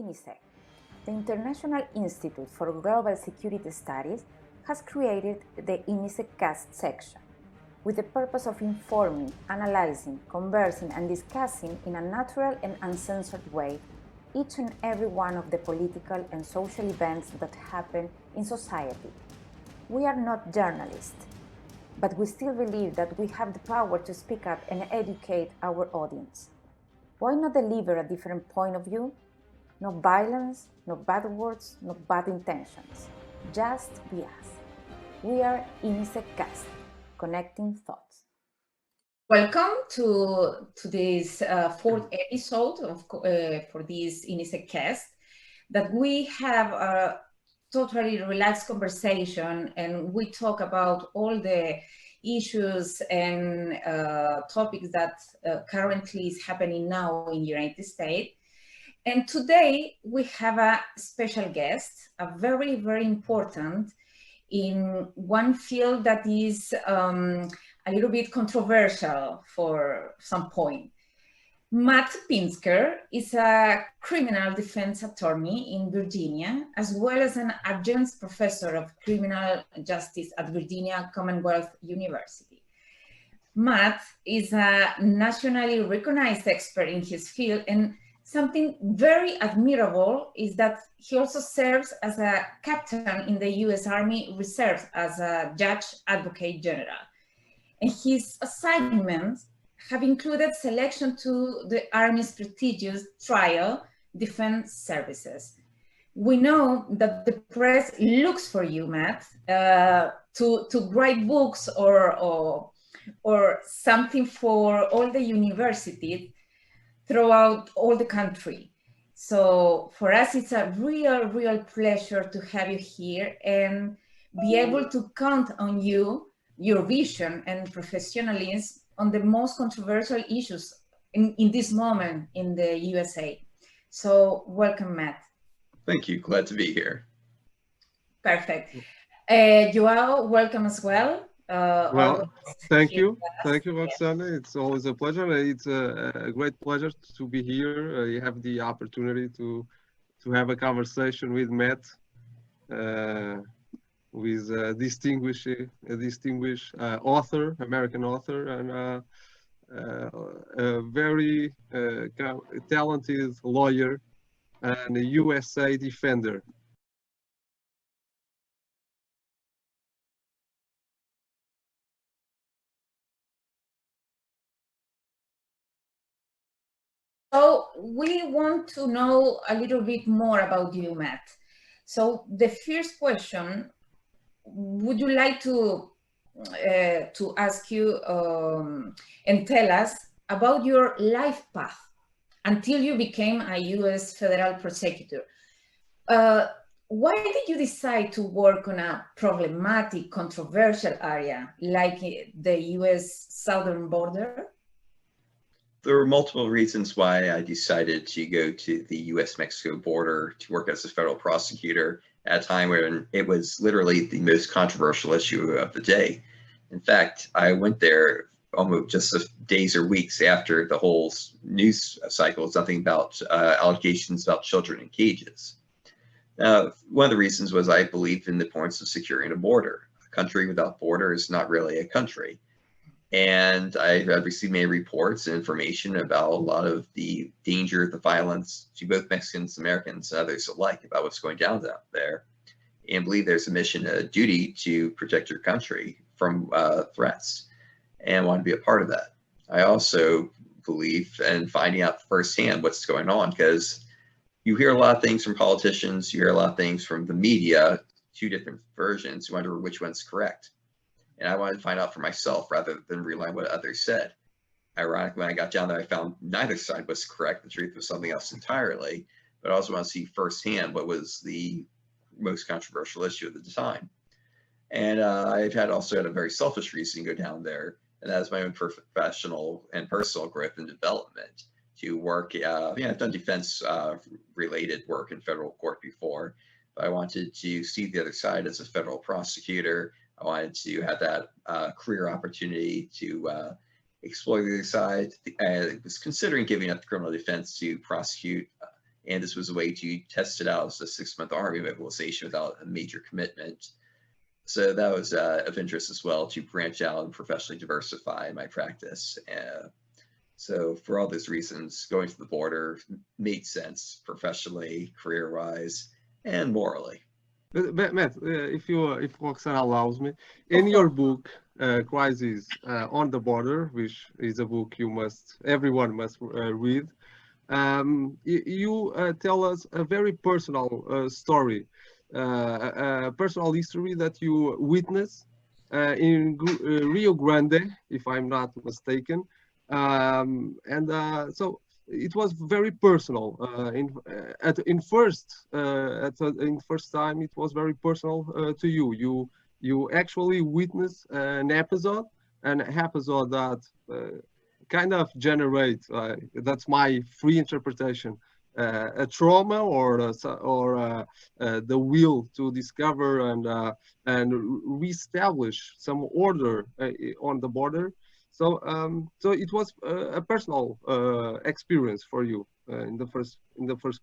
INISEG, the International Institute for Global Security Studies, has created the INISEG CAST section with the purpose of informing, analyzing, conversing, and discussing in a natural and uncensored way each and every one of the political and social events that happen in society. We are not journalists, but we still believe that we have the power to speak up and educate our audience. Why not deliver a different point of view? No violence, no bad words, no bad intentions. Just be us. We are INISEG CAST, connecting thoughts. Welcome to this fourth episode of for this INISEG CAST, that we have a totally relaxed conversation and we talk about all the issues and topics that currently is happening now in the United States. And today we have a special guest, a very, very important in one field that is a little bit controversial for some point. Matt Pinsker is a criminal defense attorney in Virginia, as well as an adjunct professor of criminal justice at Virginia Commonwealth University. Matt is a nationally recognized expert in his field, and something very admirable is that he also serves as a captain in the U.S. Army Reserves as a Judge Advocate General. And his assignments have included selection to the Army's prestigious Trial Defense Services. We know that the press looks for you, Matt, to write books or something for all the universities throughout all the country. So for us, it's a real pleasure to have you here and be able to count on you, your vision and professionalism on the most controversial issues in this moment in the USA. So welcome, Matt. Thank you, glad to be here. Perfect. Joao, welcome as well. Well, thank you, Roxana. It's always a pleasure. It's a great pleasure to be here. You have the opportunity to have a conversation with Matt, with a distinguished author, American author, and a very talented lawyer and a USA defender. So we want to know a little bit more about you, Matt. So the first question, would you like to ask you and tell us about your life path until you became a U.S. federal prosecutor? Why did you decide to work on a problematic, controversial area like the U.S. southern border? There were multiple reasons why I decided to go to the U.S.-Mexico border to work as a federal prosecutor at a time when it was literally the most controversial issue of the day. In fact, I went there almost just days or weeks after the whole news cycle, something about allegations about children in cages. One of the reasons was I believed in the importance of securing a border. A country without border is not really a country. And I had received many reports and information about a lot of the danger, the violence to both Mexicans, Americans, and others alike about what's going down there, and believe there's a mission, a duty to protect your country from threats, and want to be a part of that. I also believe in finding out firsthand what's going on, because you hear a lot of things from politicians, you hear a lot of things from the media, two different versions, you wonder which one's correct. And I wanted to find out for myself rather than rely on what others said. Ironically, when I got down there, I found neither side was correct. The truth was something else entirely. But I also want to see firsthand what was the most controversial issue at the time. And I've also had a very selfish reason to go down there, and that is my own professional and personal growth and development to work. I've done defense-related work in federal court before, but I wanted to see the other side as a federal prosecutor. I wanted to have that career opportunity to explore the other side. I was considering giving up the criminal defense to prosecute And this was a way to test it out as a 6-month army mobilization without a major commitment. So that was of interest as well, to branch out and professionally diversify my practice. So for all those reasons, going to the border made sense professionally, career-wise, and morally. Matt, if Roxana allows me, in your book, Crisis on the Border, which is a book everyone must read, you tell us a very personal story, a personal history that you witnessed in Rio Grande, if I'm not mistaken. So it was very personal. In first time, it was very personal to you. You actually witnessed an episode that kind of generate. That's my free interpretation. A trauma or the will to discover and reestablish some order on the border. So it was a personal experience for you in the first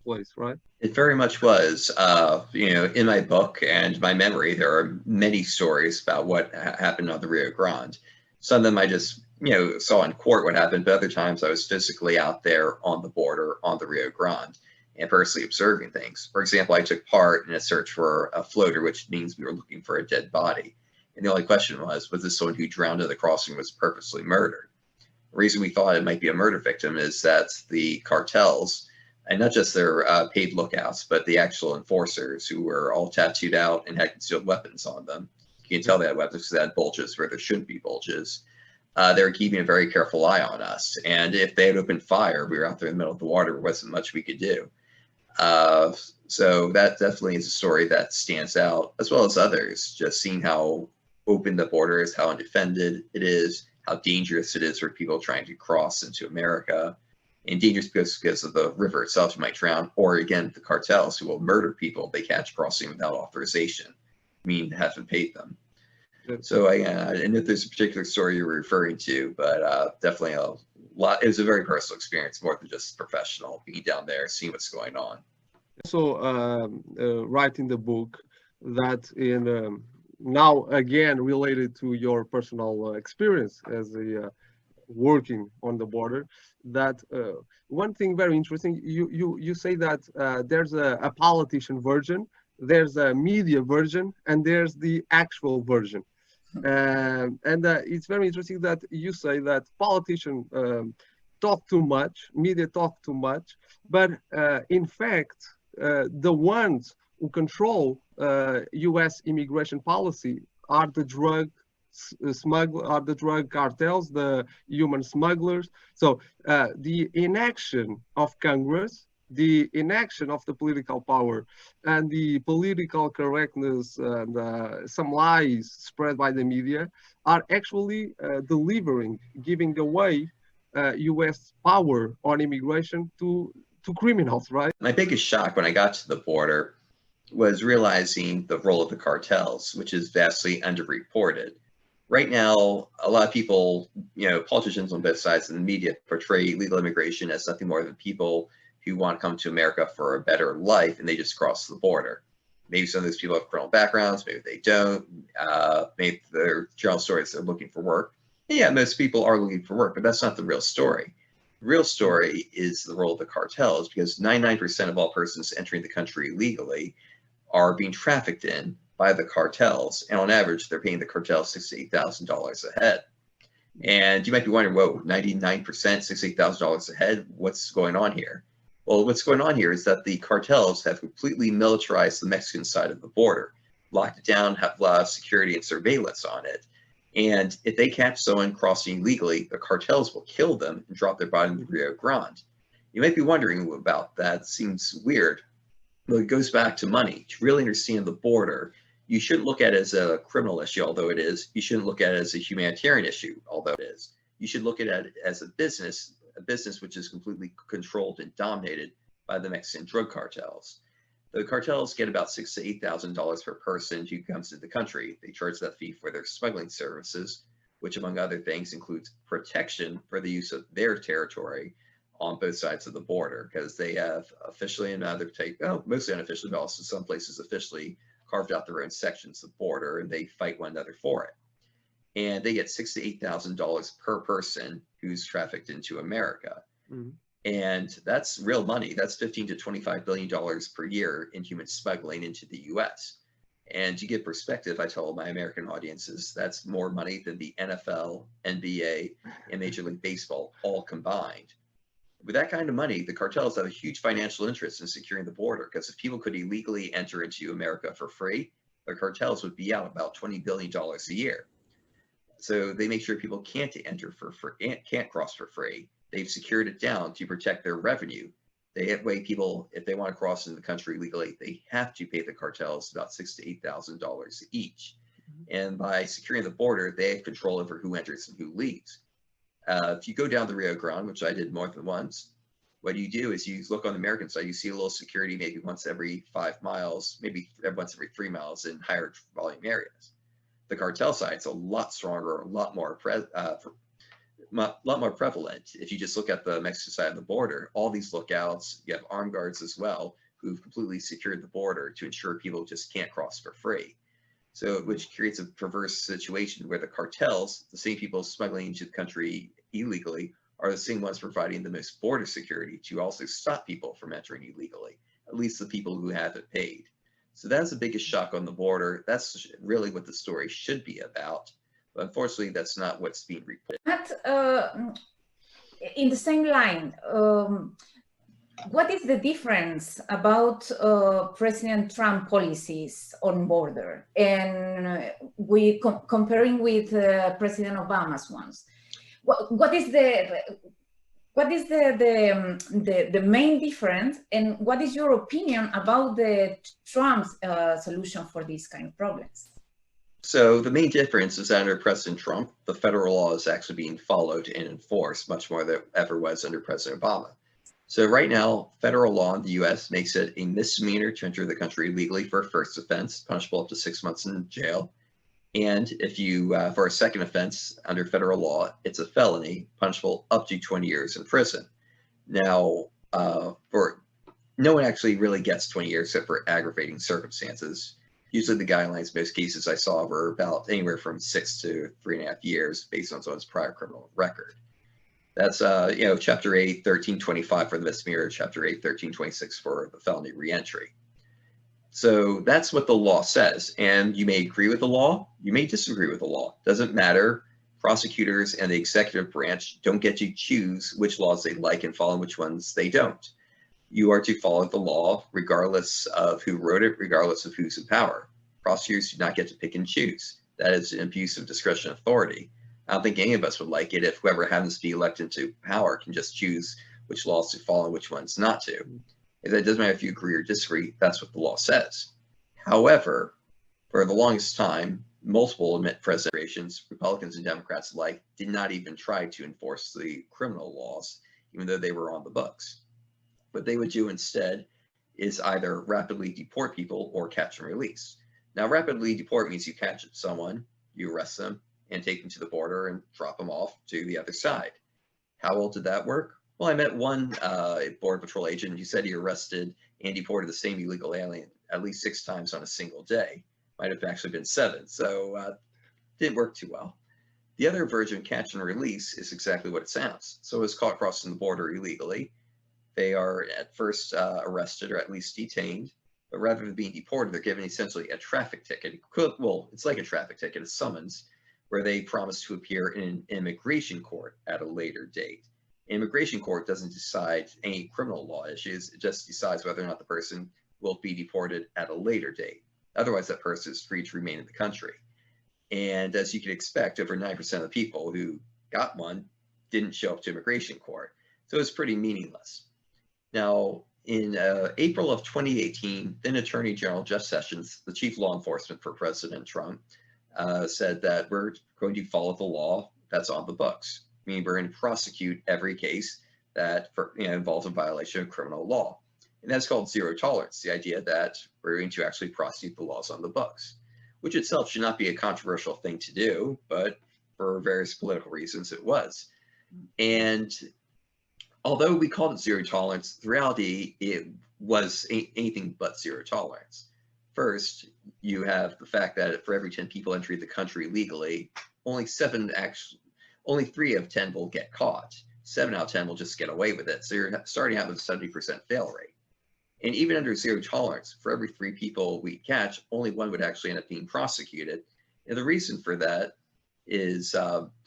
place, right? It very much was. In my book and my memory, there are many stories about what happened on the Rio Grande. Some of them I just saw in court what happened, but other times I was physically out there on the border on the Rio Grande and personally observing things. For example, I took part in a search for a floater, which means we were looking for a dead body. And the only question was this someone who drowned at the crossing, was purposely murdered? The reason we thought it might be a murder victim is that the cartels, and not just their paid lookouts, but the actual enforcers, who were all tattooed out and had concealed weapons on them. You can tell they had weapons because they had bulges where there shouldn't be bulges. They were keeping a very careful eye on us. And if they had opened fire, we were out there in the middle of the water, there wasn't much we could do. So that definitely is a story that stands out, as well as others, just seeing how open the border is, how undefended it is, how dangerous it is for people trying to cross into America. And dangerous because of the river itself, you might drown, or again, the cartels who will murder people if they catch crossing without authorization, haven't paid them. So I know there's a particular story you're referring to, but definitely a lot. It was a very personal experience, more than just professional, being down there, seeing what's going on. So write in the book that now again related to your personal experience as a working on the border, that one thing very interesting, you say that there's a politician version, there's a media version, and there's the actual version. And it's very interesting that you say that politicians talk too much, media talk too much, but in fact, the ones who control U.S. immigration policy are the drug cartels, the human smugglers. So the inaction of Congress, the inaction of the political power, and the political correctness and some lies spread by the media are actually giving away U.S. power on immigration to criminals, right? My biggest shock when I got to the border was realizing the role of the cartels, which is vastly underreported. Right now, a lot of people, politicians on both sides of the media portray illegal immigration as nothing more than people who want to come to America for a better life, and they just cross the border. Maybe some of those people have criminal backgrounds, maybe they don't. Maybe their general story is they're looking for work. And yeah, most people are looking for work, but that's not the real story. The real story is the role of the cartels, because 99% of all persons entering the country illegally are being trafficked in by the cartels, and on average, they're paying the cartels $6,000 to $8,000 a head. And you might be wondering, whoa, 99%, $6,000 to $8,000 a head, what's going on here? Well, what's going on here is that the cartels have completely militarized the Mexican side of the border, locked it down, have a lot of security and surveillance on it. And if they catch someone crossing illegally, the cartels will kill them and drop their body in the Rio Grande. You might be wondering about that. It seems weird. Well, it goes back to money. To really understand the border, you shouldn't look at it as a criminal issue, although it is. You shouldn't look at it as a humanitarian issue, although it is. You should look at it as a business which is completely controlled and dominated by the Mexican drug cartels. The cartels get about $6,000 to $8,000 per person who comes to the country. They charge that fee for their smuggling services, which among other things includes protection for the use of their territory, on both sides of the border, because they have officially and other mostly unofficially, but also some places officially carved out their own sections of border, and they fight one another for it. And they get $6,000 to $8,000 per person who's trafficked into America. Mm-hmm. And that's real money. That's $15 to $25 billion per year in human smuggling into the US. And to give perspective, I tell my American audiences, that's more money than the NFL, NBA, and Major League Baseball all combined. With that kind of money, the cartels have a huge financial interest in securing the border, because if people could illegally enter into America for free, the cartels would be out about $20 billion a year. So they make sure people can't enter for free, can't cross for free. They've secured it down to protect their revenue. They have way people, if they want to cross into the country legally, they have to pay the cartels about $6,000 to $8,000 each. Mm-hmm. And by securing the border, they have control over who enters and who leaves. If you go down the Rio Grande, which I did more than once, what you do is you look on the American side, you see a little security maybe once every 5 miles, maybe once every 3 miles in higher volume areas. The cartel side is a lot stronger, a lot more prevalent. If you just look at the Mexican side of the border, all these lookouts, you have armed guards as well, who've completely secured the border to ensure people just can't cross for free. So, which creates a perverse situation where the cartels, the same people smuggling into the country illegally, are the same ones providing the most border security to also stop people from entering illegally, at least the people who haven't paid. So that's the biggest shock on the border. That's really what the story should be about. But unfortunately, that's not what's being reported. In the same line, what is the difference about President Trump policies on border and comparing with President Obama's ones? What is the main difference, and what is your opinion about the Trump's solution for these kind of problems? So the main difference is that under President Trump, the federal law is actually being followed and enforced much more than it ever was under President Obama. So right now, federal law in the U.S. makes it a misdemeanor to enter the country illegally for a first offense, punishable up to 6 months in jail. And if you, for a second offense under federal law, it's a felony, punishable up to 20 years in prison. Now, no one actually really gets 20 years except for aggravating circumstances. Usually the guidelines, most cases I saw were about anywhere from 6 to 3.5 years based on someone's prior criminal record. That's, Chapter 8, 1325 for the misdemeanor, Chapter 8, 1326 for the felony reentry. So that's what the law says. And you may agree with the law, you may disagree with the law. Doesn't matter. Prosecutors and the executive branch don't get to choose which laws they like and follow which ones they don't. You are to follow the law regardless of who wrote it, regardless of who's in power. Prosecutors do not get to pick and choose. That is an abuse of discretion authority. I don't think any of us would like it if whoever happens to be elected to power can just choose which laws to follow and which ones not to. It doesn't matter if you agree or disagree, that's what the law says. However, for the longest time, multiple presidents, Republicans and Democrats alike, did not even try to enforce the criminal laws, even though they were on the books. What they would do instead is either rapidly deport people or catch and release. Now, rapidly deport means you catch someone, you arrest them, and take them to the border and drop them off to the other side. How well did that work? Well, I met one Border Patrol agent. He said he arrested and deported the same illegal alien at least 6 times on a single day. Might have actually been 7, so didn't work too well. The other version, catch and release, is exactly what it sounds. So it's caught crossing the border illegally. They are at first arrested or at least detained, but rather than being deported, they're given essentially a traffic ticket. Well, it's like a traffic ticket, a summons, where they promise to appear in an immigration court at a later date. Immigration court doesn't decide any criminal law issues. It just decides whether or not the person will be deported at a later date. Otherwise, that person is free to remain in the country. And as you can expect, over 9% of the people who got one didn't show up to immigration court. So it's pretty meaningless. Now, in April of 2018, then Attorney General Jeff Sessions, the chief law enforcement for President Trump, said that we're going to follow the law that's on the books. I mean, we're going to prosecute every case that involves a violation of criminal law. And that's called zero tolerance, the idea that we're going to actually prosecute the laws on the books, which itself should not be a controversial thing to do, but for various political reasons it was. And although we called it zero tolerance, the reality, it was anything but zero tolerance. First, you have the fact that for every 10 people entering the country legally, only 3 of 10 will get caught. 7 out of 10 will just get away with it. So you're starting out with a 70% fail rate. And even under zero tolerance, for every 3 people we catch, only 1 would actually end up being prosecuted. And the reason for that is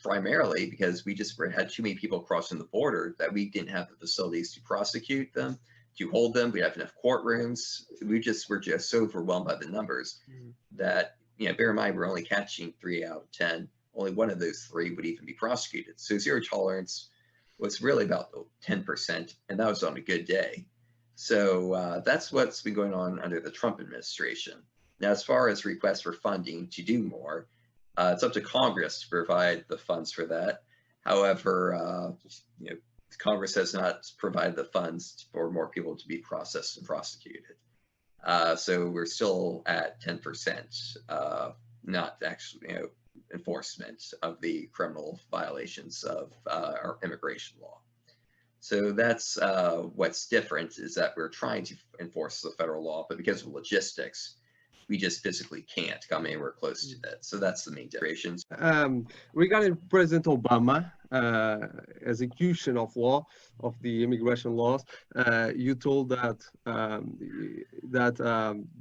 primarily because we just had too many people crossing the border that we didn't have the facilities to prosecute them, to hold them. We have enough courtrooms. We just were just so overwhelmed by the numbers that, bear in mind, we're only catching 3 out of 10. Only 1 of those 3 would even be prosecuted. So zero tolerance was really about 10%, and that was on a good day. So that's what's been going on under the Trump administration. Now, as far as requests for funding to do more, it's up to Congress to provide the funds for that. However, Congress has not provided the funds for more people to be processed and prosecuted. So we're still at 10%, not actually, enforcement of the criminal violations of our immigration law. So that's what's different, is that we're trying to enforce the federal law, but because of logistics, we just physically can't come anywhere close to that. So that's the main difference. Regarding President Obama execution of law, of the immigration laws, you told that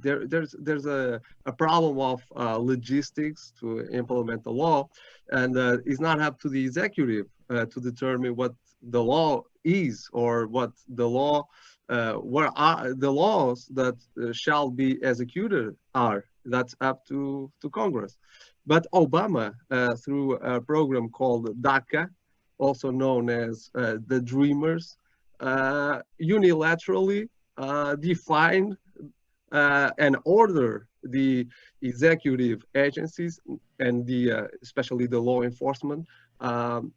there's a problem of logistics to implement the law, and it's not up to the executive to determine what the law is, or what the law what are the laws that shall be executed are. That's up to Congress. But Obama, through a program called DACA, also known as the Dreamers, unilaterally defined and ordered the executive agencies and especially the law enforcement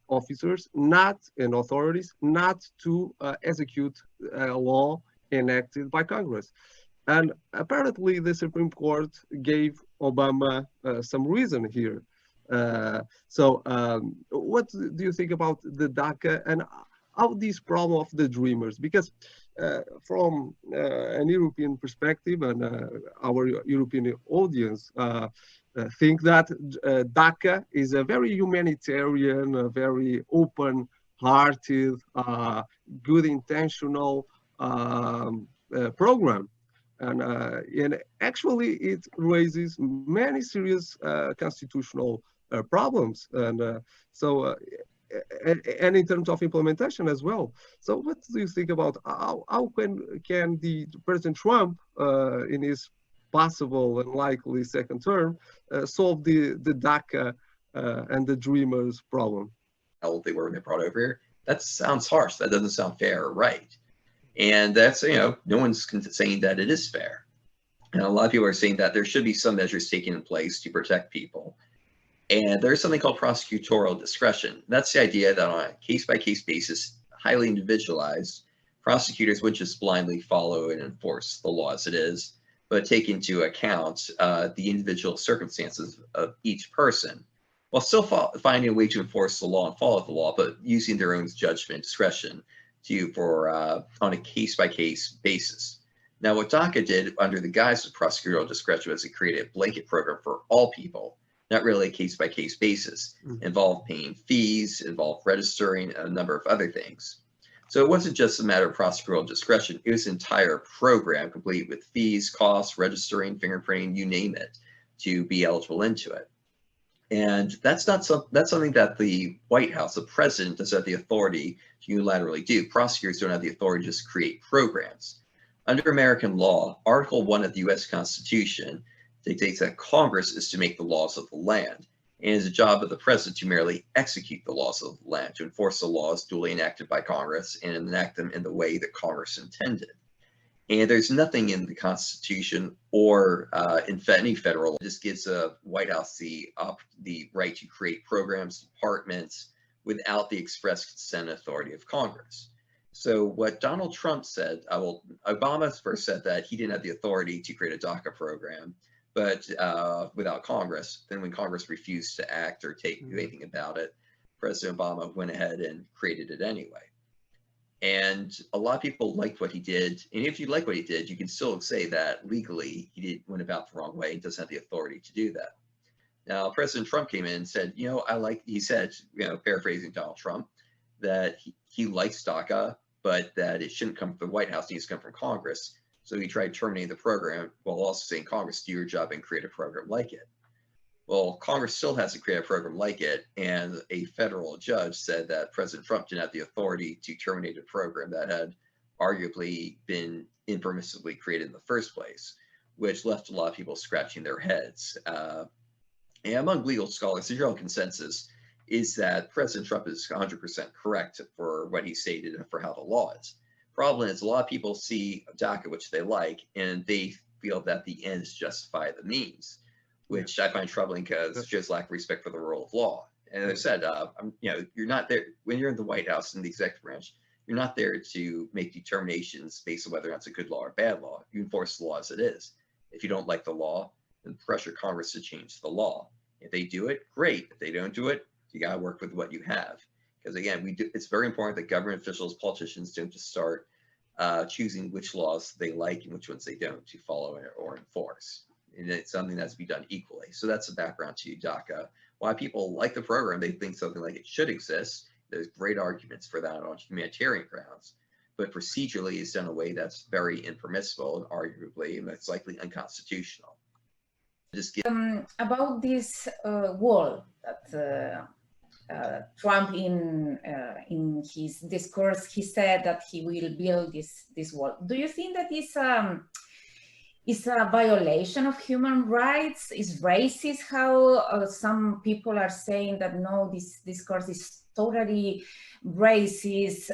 officers and authorities not to execute a law enacted by Congress. And apparently the Supreme Court gave Obama some reason here. So what do you think about the DACA and how this problem of the Dreamers? Because from an European perspective, and our European audience think that DACA is a very humanitarian, a very open-hearted, good intentional program. And actually it raises many serious constitutional problems. And and in terms of implementation as well. So what do you think about how can the President Trump in his possible and likely second term solve the DACA and the Dreamers problem? How old they were when they brought over here. That sounds harsh. That doesn't sound fair or right. And that's, no one's saying that it is fair. And a lot of people are saying that there should be some measures taken in place to protect people. And there's something called prosecutorial discretion. That's the idea that on a case-by-case basis, highly individualized, prosecutors would just blindly follow and enforce the law as it is, but take into account the individual circumstances of each person, while still finding a way to enforce the law and follow the law, but using their own judgment and discretion on a case-by-case basis. Now, what DACA did under the guise of prosecutorial discretion was it created a blanket program for all people, not really a case-by-case basis. Involved paying fees, involved registering, a number of other things. So it wasn't just a matter of prosecutorial discretion. It was an entire program complete with fees, costs, registering, fingerprinting, you name it, to be eligible into it. And that's something that the White House, the president, doesn't have the authority to unilaterally do. Prosecutors don't have the authority to just create programs. Under American law, Article 1 of the U.S. Constitution dictates that Congress is to make the laws of the land, and it is the job of the president to merely execute the laws of the land, to enforce the laws duly enacted by Congress and enact them in the way that Congress intended. And there's nothing in the Constitution or in any federal law that just gives the White House the right to create programs, departments, without the express consent authority of Congress. So what Donald Trump said, Obama first said that he didn't have the authority to create a DACA program, but without Congress. Then when Congress refused to act or do anything about it, President Obama went ahead and created it anyway. And a lot of people liked what he did. And if you like what he did, you can still say that legally went about the wrong way and doesn't have the authority to do that. Now, President Trump came in and said, he said, paraphrasing Donald Trump, that he likes DACA, but that it shouldn't come from the White House, it needs to come from Congress. So he tried terminating the program while also saying, Congress, do your job and create a program like it. Well, Congress still has to create a program like it, and a federal judge said that President Trump didn't have the authority to terminate a program that had arguably been impermissibly created in the first place, which left a lot of people scratching their heads. And among legal scholars, the general consensus is that President Trump is 100% correct for what he stated and for how the law is. Problem is, a lot of people see DACA, which they like, and they feel that the ends justify the means, which I find troubling because it shows lack of respect for the rule of law. And as I said, you're not there when you're in the White House in the executive branch. You're not there to make determinations based on whether or not it's a good law or bad law. You enforce the law as it is. If you don't like the law, then pressure Congress to change the law. If they do it, great. If they don't do it, you got to work with what you have. Because again, it's very important that government officials, politicians don't just start choosing which laws they like and which ones they don't to follow or enforce. And it's something that's to be done equally. So that's the background to DACA. Why people like the program, they think something like it should exist. There's great arguments for that on humanitarian grounds. But procedurally, it's done in a way that's very impermissible and arguably, and that's likely unconstitutional. About this wall that Trump in his discourse, he said that he will build this wall. Do you think that is a violation of human rights? Is racist? How some people are saying that no, this discourse is totally racist,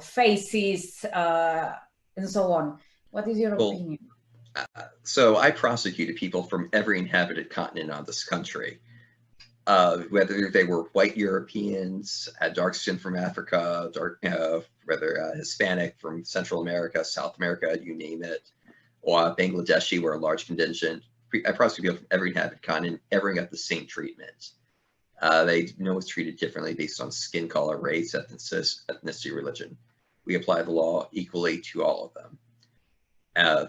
fascist, and so on. What is your opinion? So I prosecuted people from every inhabited continent on this country. Whether they were white Europeans, had dark skin from Africa, whether Hispanic from Central America, South America, you name it, or Bangladeshi were a large contingent. I prosecuted people from every inhabited continent, everyone got the same treatment. No one's treated differently based on skin color, race, ethnicity, religion. We apply the law equally to all of them.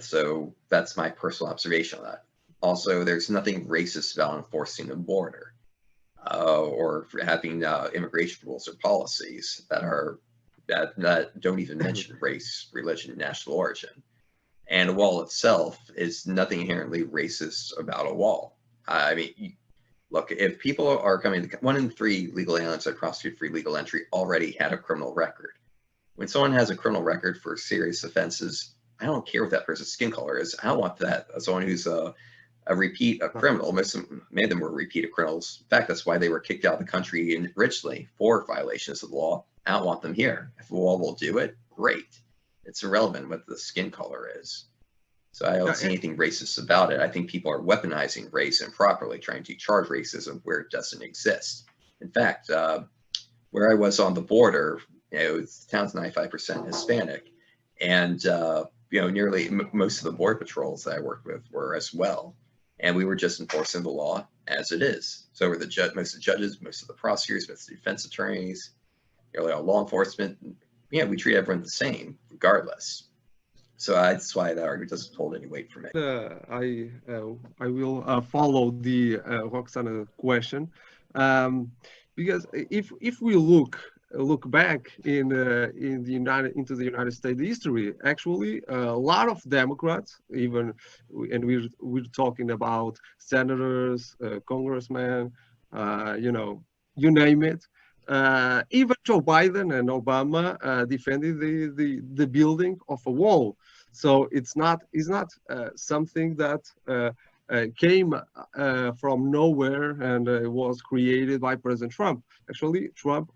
So that's my personal observation on that. Also, there's nothing racist about enforcing the border. Or having immigration rules or policies that don't even mention race, religion, national origin. And a wall itself is nothing inherently racist about a wall. I mean, look, if people are coming, 1 in 3 legal aliens that prosecute for illegal entry already had a criminal record. When someone has a criminal record for serious offenses, I don't care what that person's skin color is. I don't want that. Someone who's a criminal. Many of them were repeat criminals. In fact, that's why they were kicked out of the country originally for violations of the law. I don't want them here. If a wall will do it, great. It's irrelevant what the skin color is. So I don't see anything racist about it. I think people are weaponizing race improperly, trying to charge racism where it doesn't exist. In fact, where I was on the border, the town's 95% Hispanic, and nearly most of the border patrols that I worked with were as well. And we were just enforcing the law as it is. So were most of the judges, most of the prosecutors, most of the defense attorneys, law enforcement. We treat everyone the same, regardless. So that's why that argument doesn't hold any weight for me. I will follow the Roxana question, because if we look back into the United States history, actually a lot of Democrats, and we're talking about senators, congressmen, you name it. Even Joe Biden and Obama defended the building of a wall. So it's not something that came from nowhere and was created by President Trump. Actually, Trump.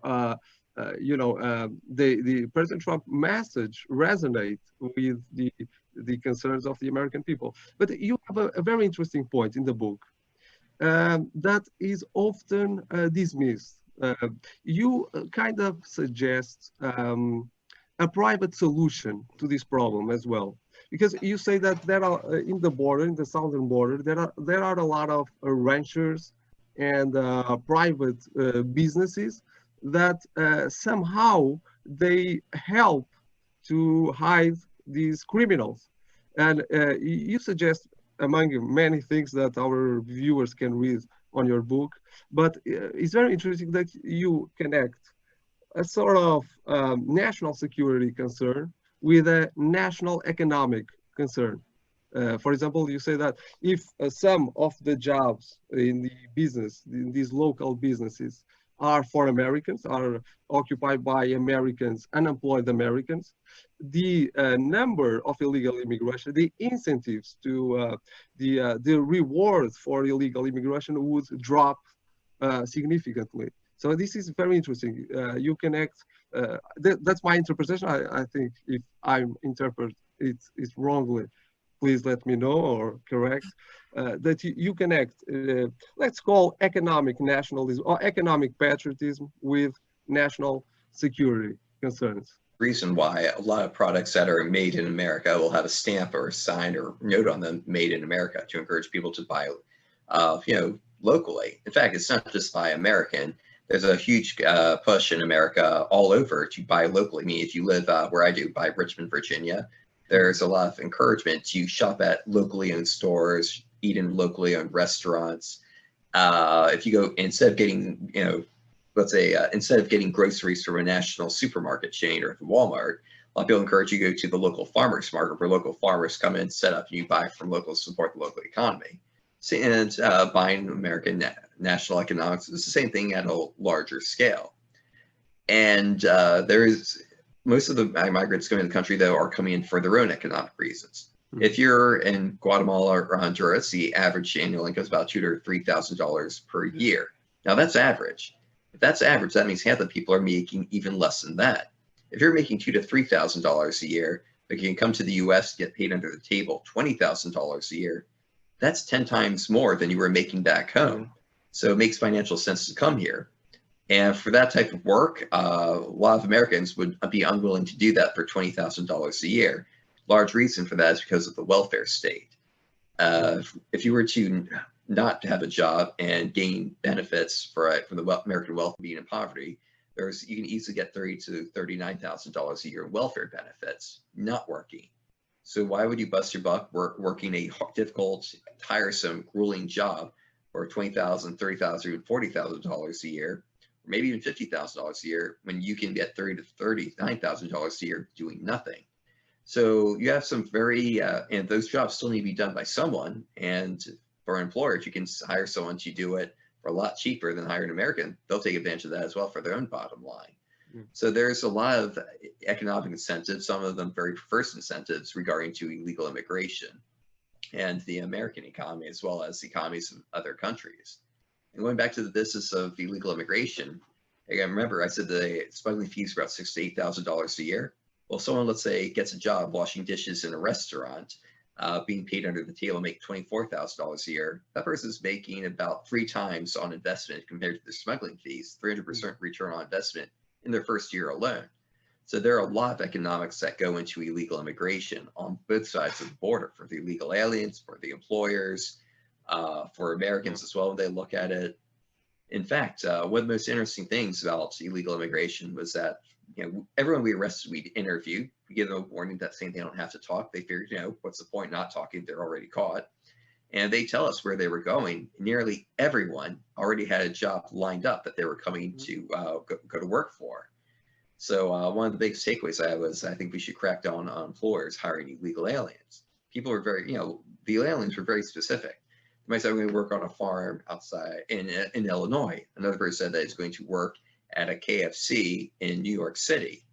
The President Trump message resonates with the concerns of the American people. But you have a very interesting point in the book that is often dismissed. You kind of suggest a private solution to this problem as well, because you say that there are in the southern border, there are a lot of ranchers and private businesses that somehow they help to hide these criminals. And you suggest, among many things that our viewers can read on your book, but it's very interesting that you connect a sort of national security concern with a national economic concern. For example, you say that if some of the jobs in the business, in these local businesses, are for Americans, are occupied by Americans, unemployed Americans, the number of illegal immigration, the incentives to the rewards for illegal immigration would drop significantly. So this is very interesting. You connect, that's my interpretation. I think if I interpret it wrongly, please let me know or correct, that you connect, let's call economic nationalism or economic patriotism with national security concerns. Reason why a lot of products that are made in America will have a stamp or a sign or note on them, made in America, to encourage people to buy, locally. In fact, it's not just buy American. There's a huge push in America all over to buy locally. I mean, if you live where I do, by Richmond, Virginia, there's a lot of encouragement to shop at locally owned stores, eat in locally owned restaurants. If you go, instead of getting, let's say, instead of getting groceries from a national supermarket chain or from Walmart, a lot of people encourage you to go to the local farmers market, where local farmers come in, set up, and you buy from locals, support the local economy. So, and buying American national economics is the same thing at a larger scale. And there is, most of the migrants coming to the country, though, are coming in for their own economic reasons. Mm-hmm. If you're in Guatemala or Honduras, the average annual income is about $2,000 to $3,000 per year. Now, that's average. If that's average, that means half the people are making even less than that. If you're making $2,000 to $3,000 a year, but you can come to the U.S., get paid under the table $20,000 a year, that's 10 times more than you were making back home. So it makes financial sense to come here. And for that type of work, a lot of Americans would be unwilling to do that for $20,000 a year. Large reason for that is because of the welfare state. If you were to not have a job and gain benefits for the American wealth being in poverty, you can easily get $30,000 to $39,000 a year in welfare benefits, not working. So why would you bust your buck working a difficult, tiresome, grueling job for $20,000, $30,000, $40,000 a year, or maybe even $50,000 a year, when you can get $30,000 to $39,000 a year doing nothing? So you have some very, and those jobs still need to be done by someone. And for employers, you can hire someone to do it for a lot cheaper than hire an American. They'll take advantage of that as well for their own bottom line. So there's a lot of economic incentives, some of them very perverse incentives regarding to illegal immigration and the American economy, as well as the economies of other countries. And going back to the business of illegal immigration, again, remember I said the smuggling fees are about $6,000 to $8,000 a year. Well, someone, let's say, gets a job washing dishes in a restaurant, being paid under the table, make $24,000 a year. That person's making about 3 times on investment compared to their smuggling fees, 300% return on investment in their first year alone. So there are a lot of economics that go into illegal immigration on both sides of the border, for the illegal aliens, for the employers, for Americans as well when they look at it. In fact, one of the most interesting things about illegal immigration was that everyone we arrested, we interviewed, we give them a warning that saying they don't have to talk. They figured, what's the point not talking? They're already caught. And they tell us where they were going. Nearly everyone already had a job lined up that they were coming to go to work for. So one of the biggest takeaways I had was, I think we should crack down on employers hiring illegal aliens. People were very, the aliens were very specific. They might say, I'm going to work on a farm outside in Illinois. Another person said that he's going to work at a KFC in New York City.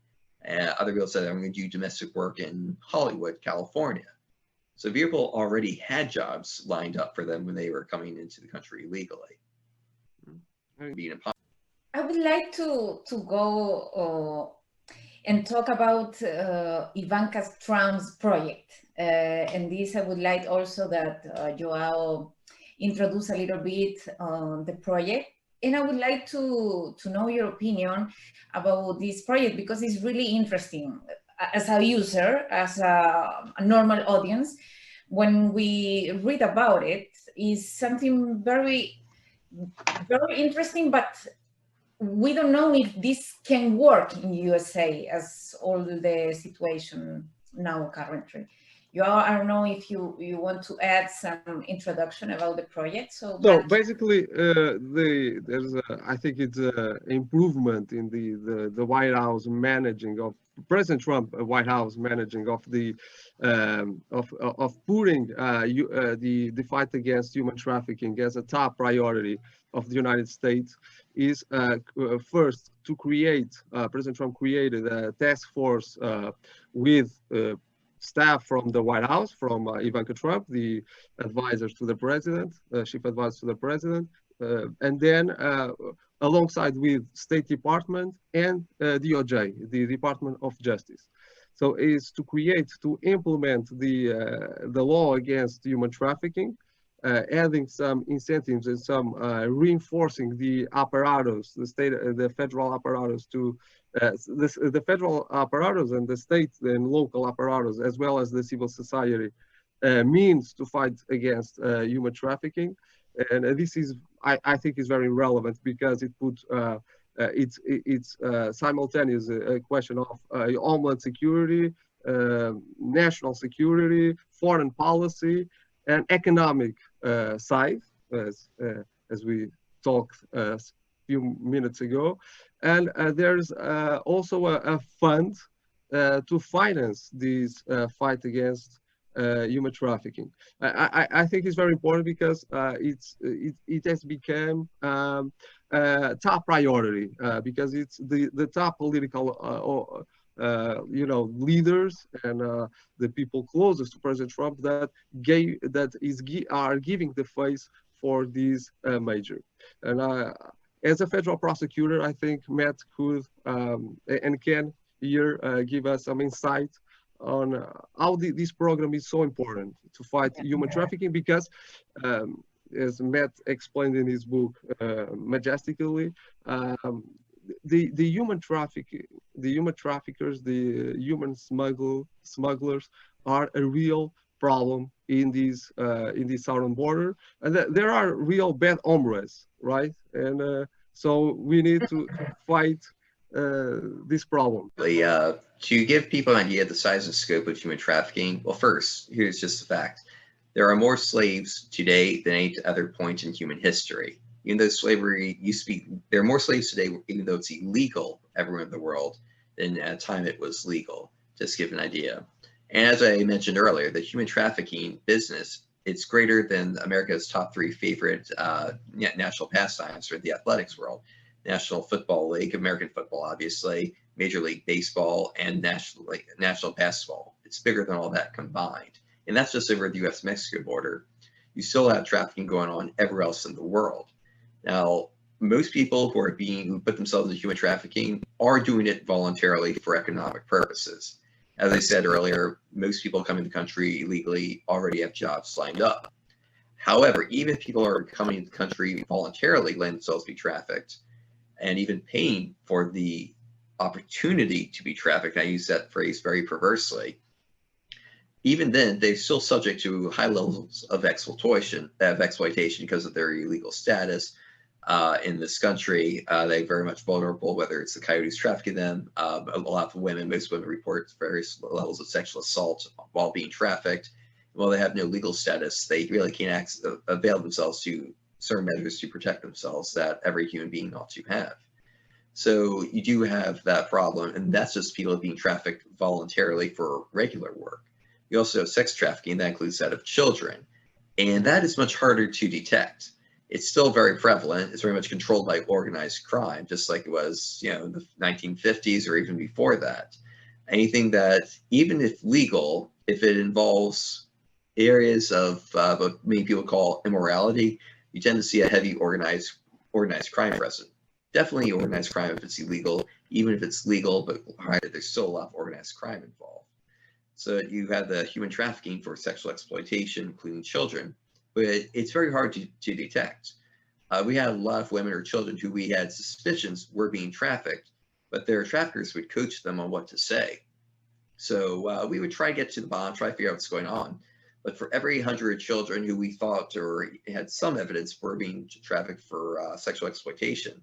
And other people said, I'm going to do domestic work in Hollywood, California. So people already had jobs lined up for them when they were coming into the country illegally. I would like to go and talk about Ivanka Trump's project. And this I would like also that Joao introduce a little bit on the project. And I would like to know your opinion about this project, because it's really interesting. As a user, as a normal audience, when we read about it, is something very, very interesting, but we don't know if this can work in USA as all the situation now currently. I don't know if you want to add some introduction about the project. So basically, I think it's an improvement in the White House managing of President Trump, White House managing of the of putting the fight against human trafficking as a top priority of the United States is first to create. President Trump created a task force with staff from the White House, from Ivanka Trump, the advisors to the president, chief advisor to the president, and then alongside with State Department and DOJ, the Department of Justice. So is to implement the law against human trafficking, adding some incentives and some reinforcing the apparatus, the federal apparatus to the federal apparatus and the state and local apparatus, as well as the civil society means to fight against human trafficking. And this is, I think, is very relevant because it puts it's simultaneous a question of homeland security, national security, foreign policy, and economic side, as we talked a few minutes ago. And there's also a fund to finance this fight against human trafficking. I think it's very important because it has become top priority because it's the top political leaders and the people closest to President Trump that are giving the face for this major. And as a federal prosecutor, I think Matt could and can here give us some insight on how this program is so important to fight human trafficking, because as Matt explained in his book majestically, the human traffickers, the human smugglers are a real problem in this southern border, and there are real bad hombres, right? And so we need to fight this problem. To give people an idea of the size and scope of human trafficking, well, first, here's just the fact. There are more slaves today than any other point in human history. Even though slavery used to be, there are more slaves today, even though it's illegal everywhere in the world, than at a time it was legal, just to give an idea. And as I mentioned earlier, the human trafficking business, it's greater than America's top 3 favorite national pastimes for the athletics world. National Football League, American football, obviously, Major League Baseball, and National Basketball. It's bigger than all that combined. And that's just over the US-Mexico border. You still have trafficking going on everywhere else in the world. Now, most people who put themselves into human trafficking are doing it voluntarily for economic purposes. As I said earlier, most people coming to the country illegally already have jobs lined up. However, even if people are coming to the country voluntarily, letting themselves be trafficked, and even paying for the opportunity to be trafficked, I use that phrase very perversely, even then, they're still subject to high levels of exploitation because of their illegal status in this country. They're very much vulnerable, whether it's the coyotes trafficking them. A lot of women, most women report various levels of sexual assault while being trafficked. While they have no legal status, they really can't avail themselves to certain measures to protect themselves that every human being ought to have. So you do have that problem, and that's just people being trafficked voluntarily for regular work. You also have sex trafficking, that includes that of children, and that is much harder to detect. It's still very prevalent. It's very much controlled by organized crime, just like it was, in the 1950s or even before that. Anything that, even if legal, if it involves areas of what many people call immorality, you tend to see a heavy organized crime present. Definitely organized crime if it's illegal. Even if it's legal but higher, there's still a lot of organized crime involved. So you have the human trafficking for sexual exploitation, including children, but it's very hard to detect. We had a lot of women or children who we had suspicions were being trafficked, but their traffickers would coach them on what to say. So we would try to get to the bottom, try to figure out what's going on. But for every 100 children who we thought or had some evidence were being trafficked for sexual exploitation,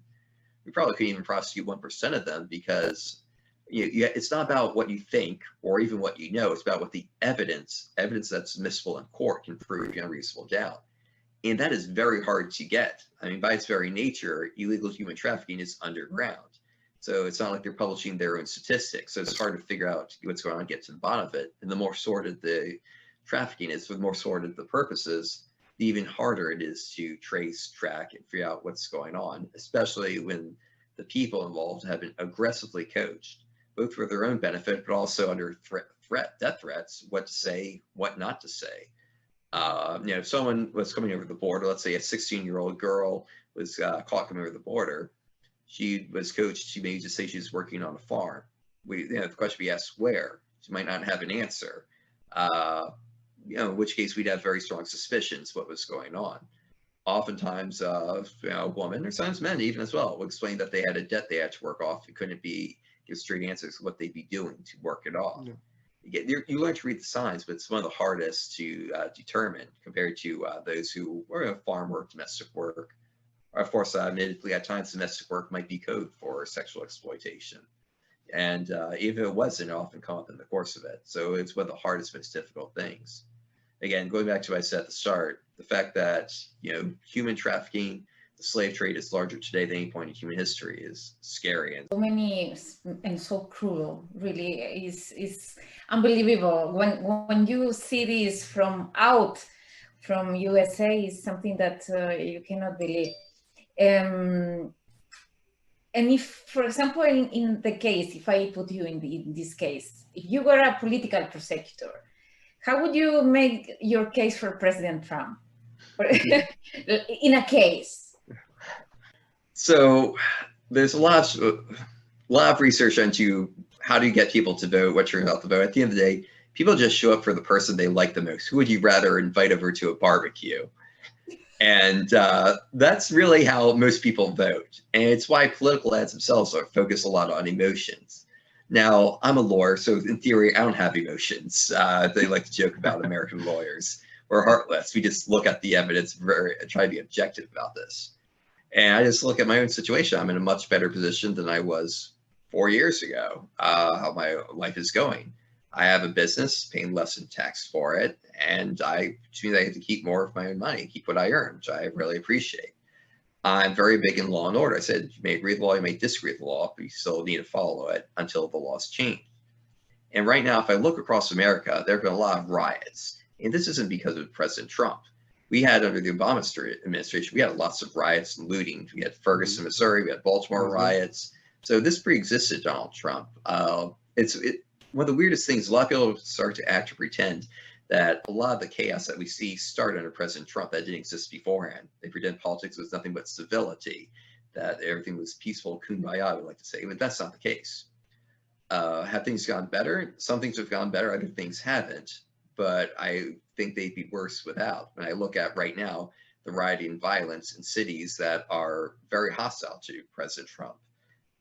we probably couldn't even prosecute 1% of them, because it's not about what you think or even what you know. It's about what the evidence that's admissible in court can prove beyond reasonable doubt. And that is very hard to get. I mean, by its very nature, illegal human trafficking is underground. So it's not like they're publishing their own statistics. So it's hard to figure out what's going on, get to the bottom of it. And the more sordid the trafficking is, the more sordid the purposes, the even harder it is to trace, track, and figure out what's going on, especially when the people involved have been aggressively coached, both for their own benefit, but also under death threats, what to say, what not to say. If someone was coming over the border, let's say a 16-year-old girl was caught coming over the border, she was coached, she may just say she's working on a farm. The question we asked where, she might not have an answer. In which case we'd have very strong suspicions what was going on. Oftentimes, a woman, or sometimes men even as well, would explain that they had a debt they had to work off. It couldn't give straight answers to what they'd be doing to work it off. Yeah. You learn to read the signs, but it's one of the hardest to determine compared to those who were farm work, domestic work. Of course, admittedly, at times domestic work might be code for sexual exploitation. And even if it wasn't, it often come up in the course of it. So it's one of the hardest, most difficult things. Again, going back to what I said at the start, the fact that human trafficking, the slave trade is larger today than any point in human history is scary. And so many and so cruel, really, is unbelievable. When you see this from USA, is something that you cannot believe. And if, for example, in the case, if I put you in this case, if you were a political prosecutor, how would you make your case for President Trump in a case? So there's a lot of research into how do you get people to vote, what turns out to vote. At the end of the day, people just show up for the person they like the most. Who would you rather invite over to a barbecue? And that's really how most people vote. And it's why political ads themselves are focused a lot on emotions. Now, I'm a lawyer, so in theory, I don't have emotions. They like to joke about American lawyers. We're heartless. We just look at the evidence and try to be objective about this. And I just look at my own situation. I'm in a much better position than I was 4 years ago, how my life is going. I have a business, paying less in tax for it, and which means I have to keep more of my own money, keep what I earn, which I really appreciate. I'm very big in law and order. I said, you may agree with the law, you may disagree with the law, but you still need to follow it until the laws change. And right now, if I look across America, there have been a lot of riots. And this isn't because of President Trump. We had, under the Obama administration, we had lots of riots and looting. We had Ferguson, Missouri, we had Baltimore riots. So this pre-existed Donald Trump. One of the weirdest things, a lot of people start to act or pretend that a lot of the chaos that we see started under President Trump that didn't exist beforehand. They pretend politics was nothing but civility, that everything was peaceful, kumbaya, I would like to say, but that's not the case. Have things gone better? Some things have gone better, other things haven't, but I think they'd be worse without. When I look at right now, the rioting and violence in cities that are very hostile to President Trump,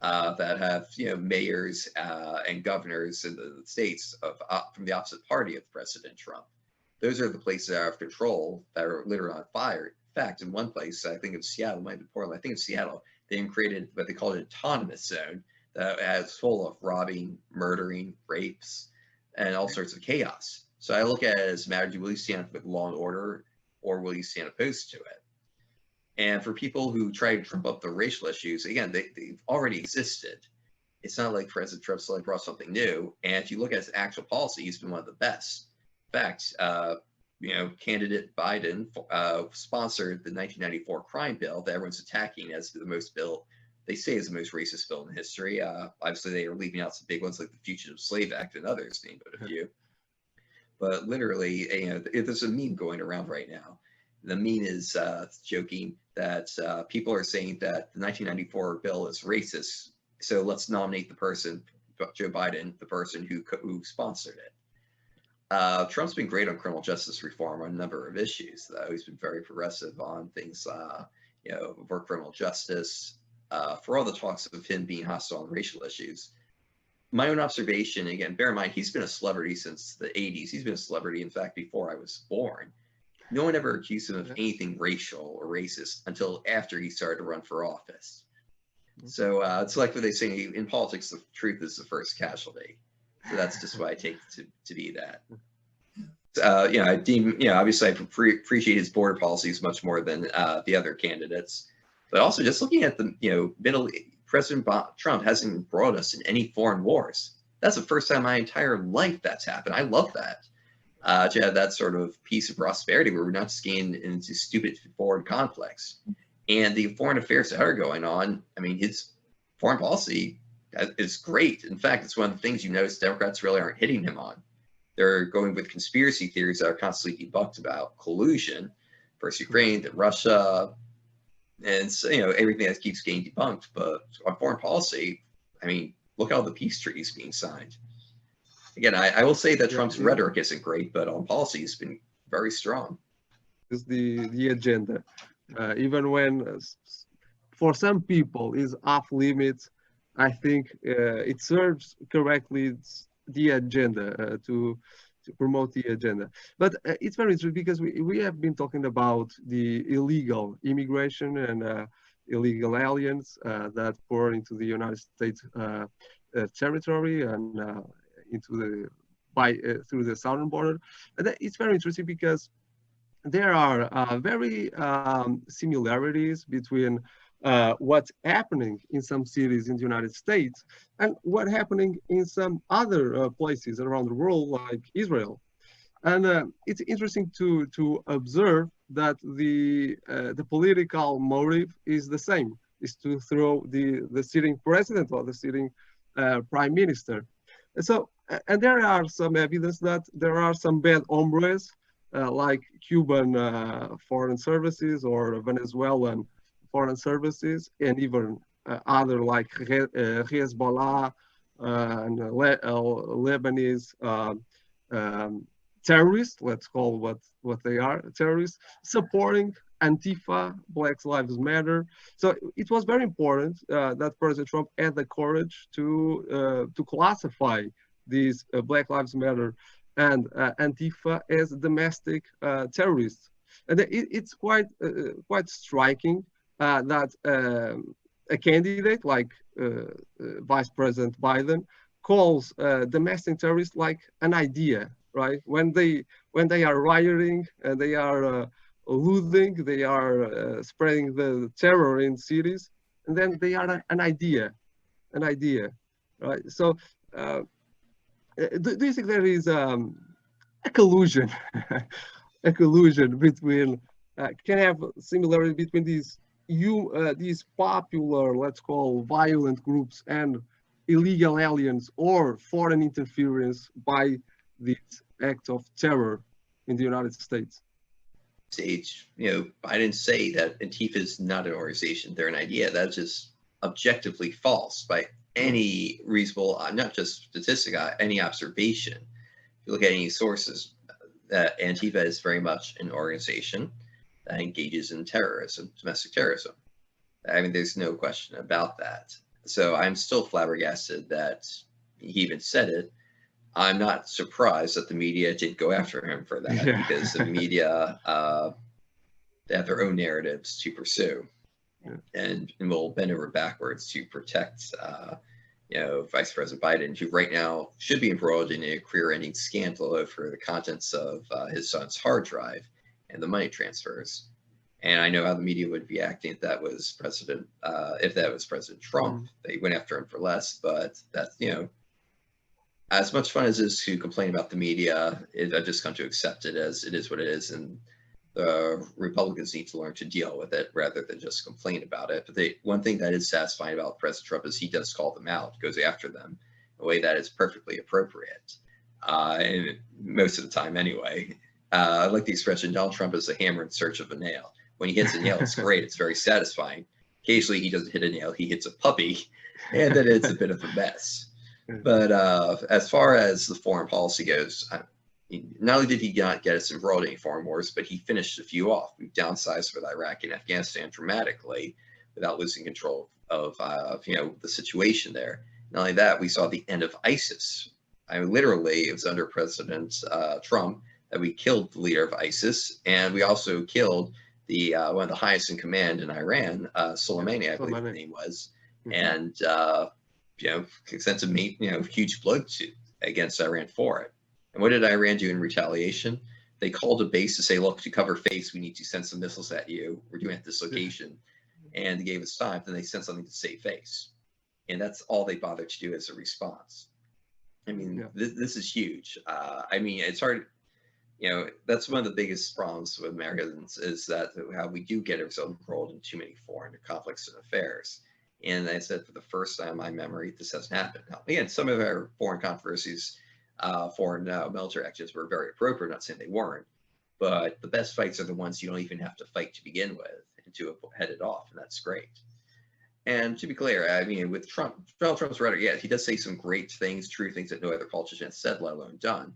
that have mayors and governors in the states from the opposite party of President Trump. Those are the places that are out of control, that are literally on fire. In fact, in one place, I think of Seattle, might be Portland, I think of Seattle, they created what they called an autonomous zone that is full of robbing, murdering, rapes, and all sorts of chaos. So I look at it as a matter, will you stand with law and order, or will you stand opposed to it? And for people who try to trump up the racial issues, again, they've already existed. It's not like President Trump suddenly brought something new. And if you look at his actual policy, he's been one of the best. In fact, candidate Biden sponsored the 1994 crime bill that everyone's attacking as the most bill, they say is the most racist bill in history. Obviously, they are leaving out some big ones like the Fugitive Slave Act and others, to name but a few. But literally, there's a meme going around right now. The meme is joking that people are saying that the 1994 bill is racist, so let's nominate the person, Joe Biden, the person who sponsored it. Trump's been great on criminal justice reform on a number of issues, though. He's been very progressive on things, for criminal justice, for all the talks of him being hostile on racial issues. My own observation, again, bear in mind, he's been a celebrity since the 80s. He's been a celebrity, in fact, before I was born. No one ever accused him of anything racial or racist until after he started to run for office. So it's like what they say in politics: the truth is the first casualty. So that's just what I take to be that. I deem, obviously I appreciate his border policies much more than the other candidates, but also just looking at the, President Trump hasn't brought us in any foreign wars. That's the first time in my entire life that's happened. I love that. To have that sort of peace and prosperity where we're not just getting into stupid foreign conflicts. And the foreign affairs that are going on, I mean, his foreign policy is great. In fact, it's one of the things you notice Democrats really aren't hitting him on. They're going with conspiracy theories that are constantly debunked about collusion, first Ukraine, then Russia, and so, everything that keeps getting debunked. But on foreign policy, I mean, look at all the peace treaties being signed. Again, I will say that Trump's rhetoric isn't great, but on policy, he's been very strong. Is the agenda, even when for some people is off limits, I think it serves correctly the agenda to promote the agenda. But it's very interesting because we have been talking about the illegal immigration and illegal aliens that pour into the United States territory and through the southern border. And it's very interesting because there are very similarities between what's happening in some cities in the United States and what's happening in some other places around the world, like Israel. And it's interesting to observe that the political motive is the same, is to throw the sitting president or the sitting prime minister. And so, and there are some evidence that there are some bad hombres like Cuban foreign services or Venezuelan foreign services, and even other like Hezbollah and Lebanese terrorists, let's call what they are, terrorists, supporting Antifa, Black Lives Matter. So it was very important that President Trump had the courage to classify these Black Lives Matter and Antifa as domestic terrorists. And it's quite striking that a candidate like Vice President Biden calls domestic terrorists like an idea, right? When they are rioting and they are looting, they are spreading the terror in cities, and then they are an idea, right? So do you think there is a collusion, a collusion between, can have similarity between these popular, let's call violent groups and illegal aliens or foreign interference by these acts of terror in the United States? I didn't say that Antifa is not an organization, they're an idea. That's just objectively false by any reasonable, not just statistic, any observation. If you look at any sources, that Antifa is very much an organization that engages in terrorism, domestic terrorism. I mean, there's no question about that. So I'm still flabbergasted that he even said it. I'm not surprised that the media did go after him for that, because the media, they have their own narratives to pursue, and will bend over backwards to protect, Vice President Biden, who right now should be embroiled in a career-ending scandal over the contents of his son's hard drive and the money transfers. And I know how the media would be acting if that was President Trump. They went after him for less, but that's, as much fun as it is to complain about the media, I've just come to accept it as it is what it is, and the Republicans need to learn to deal with it rather than just complain about it. But one thing that is satisfying about President Trump is he does call them out, goes after them in a way that is perfectly appropriate, and most of the time anyway. I like the expression, Donald Trump is a hammer in search of a nail. When he hits a nail, it's great. It's very satisfying. Occasionally, he doesn't hit a nail. He hits a puppy, and then it's a bit of a mess. But as far as the foreign policy goes, not only did he not get us embroiled in any foreign wars, but he finished a few off. We've downsized with Iraq and Afghanistan dramatically without losing control of the situation there. Not only that, we saw the end of ISIS. I mean, literally, it was under President Trump that we killed the leader of ISIS, and we also killed the one of the highest in command in Iran, Soleimani, I believe the name was. and sent a huge blow against Iran for it. And what did Iran do in retaliation? They called a base to say, look, to cover face, we need to send some missiles at you. We're doing it at this location. And they gave us time. Then they sent something to save face. And that's all they bothered to do as a response. I mean, this is huge. I mean, it's hard. That's one of the biggest problems with Americans is that how we do get ourselves embroiled in too many foreign conflicts and affairs. And I said, for the first time in my memory, this hasn't happened. Now, again, some of our foreign controversies, foreign military actions were very appropriate. I'm not saying they weren't, but the best fights are the ones you don't even have to fight to begin with and to head it off, and that's great. And to be clear, I mean, with Donald Trump's rhetoric, he does say some great things, true things that no other politician has said, let alone done.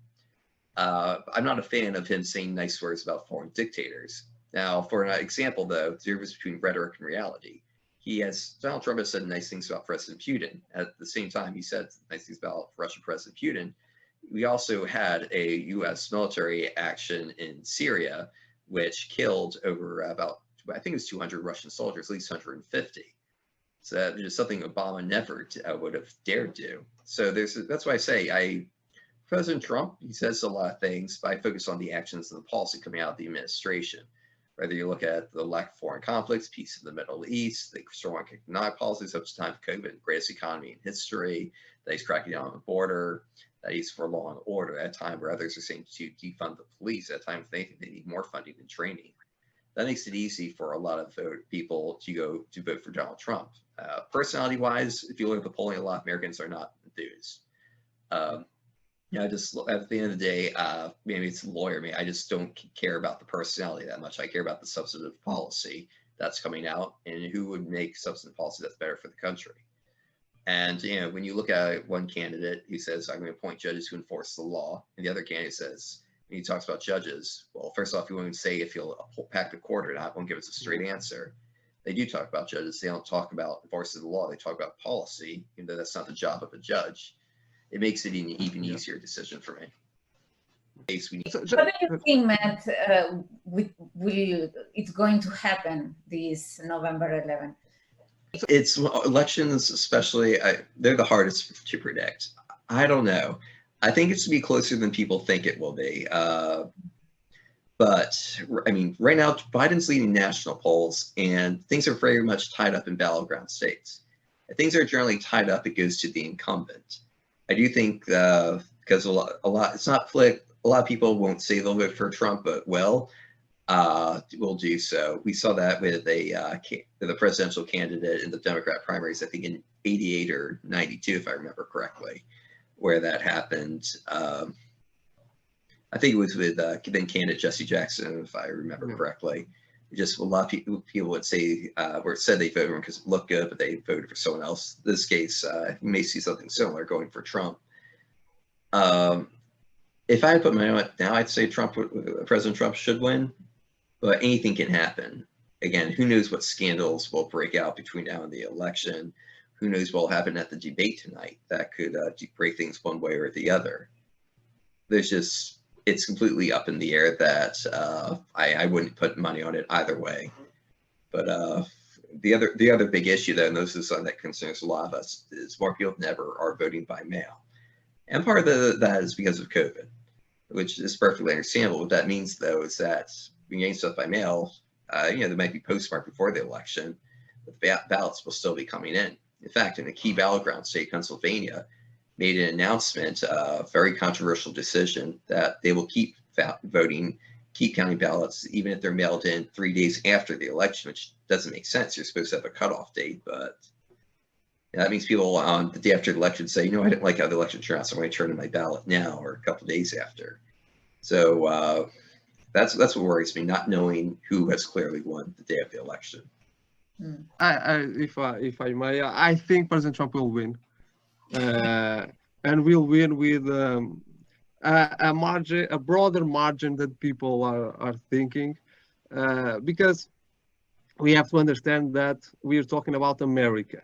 I'm not a fan of him saying nice words about foreign dictators. Now, for an example, though, the difference between rhetoric and reality. Donald Trump has said nice things about President Putin. At the same time, he said nice things about Russian President Putin. We also had a U.S. military action in Syria, which killed over I think it was 200 Russian soldiers, at least 150. So that is something Obama never would have dared do. So that's why I say President Trump, he says a lot of things, but I focus on the actions and the policy coming out of the administration. Whether you look at the lack of foreign conflicts, peace in the Middle East, the strong economic policies up to the time of COVID, the greatest economy in history, that he's cracking down on the border, that he's for law and order at a time where others are saying to defund the police, at a time they think they need more funding and training. That makes it easy for a lot of people to vote for Donald Trump. Personality-wise, if you look at the polling, a lot of Americans are not enthused. Just at the end of the day, maybe it's a lawyer. I just don't care about the personality that much. I care about the substantive policy that's coming out and who would make substantive policy that's better for the country. And, when you look at one candidate who says, I'm going to appoint judges who enforce the law, and the other candidate says, when he talks about judges, well, first off, he won't even say if he'll pack the court or not, won't give us a straight answer. They do talk about judges. They don't talk about enforcing the law. They talk about policy, even though that's not the job of a judge. It makes it an even easier decision for me. What do you think, Matt, it's going to happen this November 11th? It's elections, especially, they're the hardest to predict. I don't know. I think it's to be closer than people think it will be. But I mean, right now, Biden's leading national polls, and things are very much tied up in battleground states. If things are generally tied up, it goes to the incumbent. I do think because a lot, it's not a lot of people won't say they'll vote for Trump, but will do so. We saw that with the presidential candidate in the Democrat primaries, I think in 88 or 92, if I remember correctly, where that happened. I think it was with then candidate Jesse Jackson, if I remember correctly. Just a lot of people would say, or said they voted for him because it looked good, but they voted for someone else. In this case, you may see something similar going for Trump. If I put my own now, I'd say President Trump should win, but anything can happen. Again, who knows what scandals will break out between now and the election? Who knows what will happen at the debate tonight? That could break things one way or the other. It's completely up in the air that I wouldn't put money on it either way. But the other big issue, though, and this is something that concerns a lot of us, is more people than ever are voting by mail. And part of that is because of COVID, which is perfectly understandable. What that means, though, is that when you're getting stuff by mail, there might be postmarked before the election, but the ballots will still be coming in. In fact, in a key battleground state, Pennsylvania, made an announcement, a very controversial decision, that they will keep counting ballots, even if they're mailed in 3 days after the election, which doesn't make sense. You're supposed to have a cutoff date, but that means people on the day after the election say, I didn't like how the election turned out, so I'm going to turn in my ballot now or a couple of days after. So that's what worries me, not knowing who has clearly won the day of the election. If I may, I think President Trump will win. And will win with a broader margin than people are thinking, because we have to understand that we are talking about America.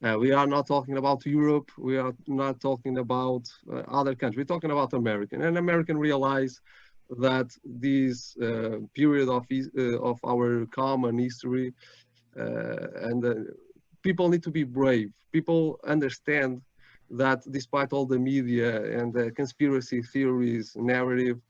We are not talking about Europe. We are not talking about other countries. We're talking about America, and American realize that this period of our common history and people need to be brave. People understand that despite all the media and the conspiracy theories narrative,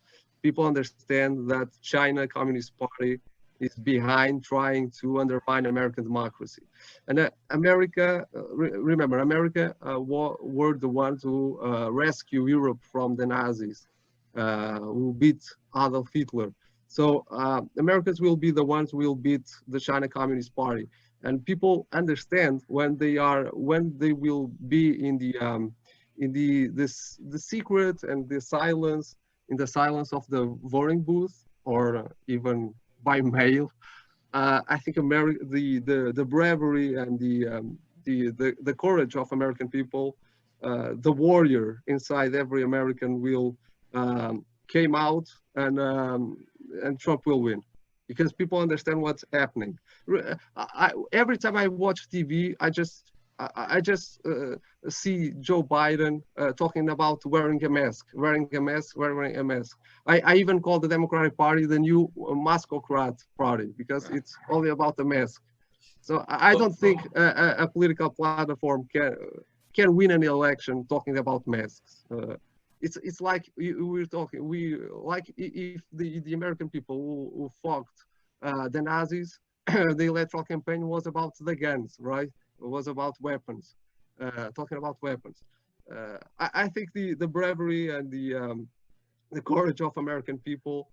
people understand that China Communist Party is behind trying to undermine American democracy. And America, remember, America were the ones who rescued Europe from the Nazis, who beat Adolf Hitler. So Americans will be the ones who will beat the China Communist Party. And people understand when they will be in the secret and the silence, in the silence of the voting booth, or even by mail. I think the bravery and the courage of American people, the warrior inside every American will came out, and Trump will win, because people understand what's happening. Every time I watch TV, I just see Joe Biden talking about wearing a mask. I even call the Democratic Party the new maskocrat party, because it's only about the mask. So I don't think a political platform can win an election talking about masks. It's like we're talking. Like if the American people who fought the Nazis, the electoral campaign was about the guns, right? It was about weapons, talking about weapons. I think the bravery and the courage of American people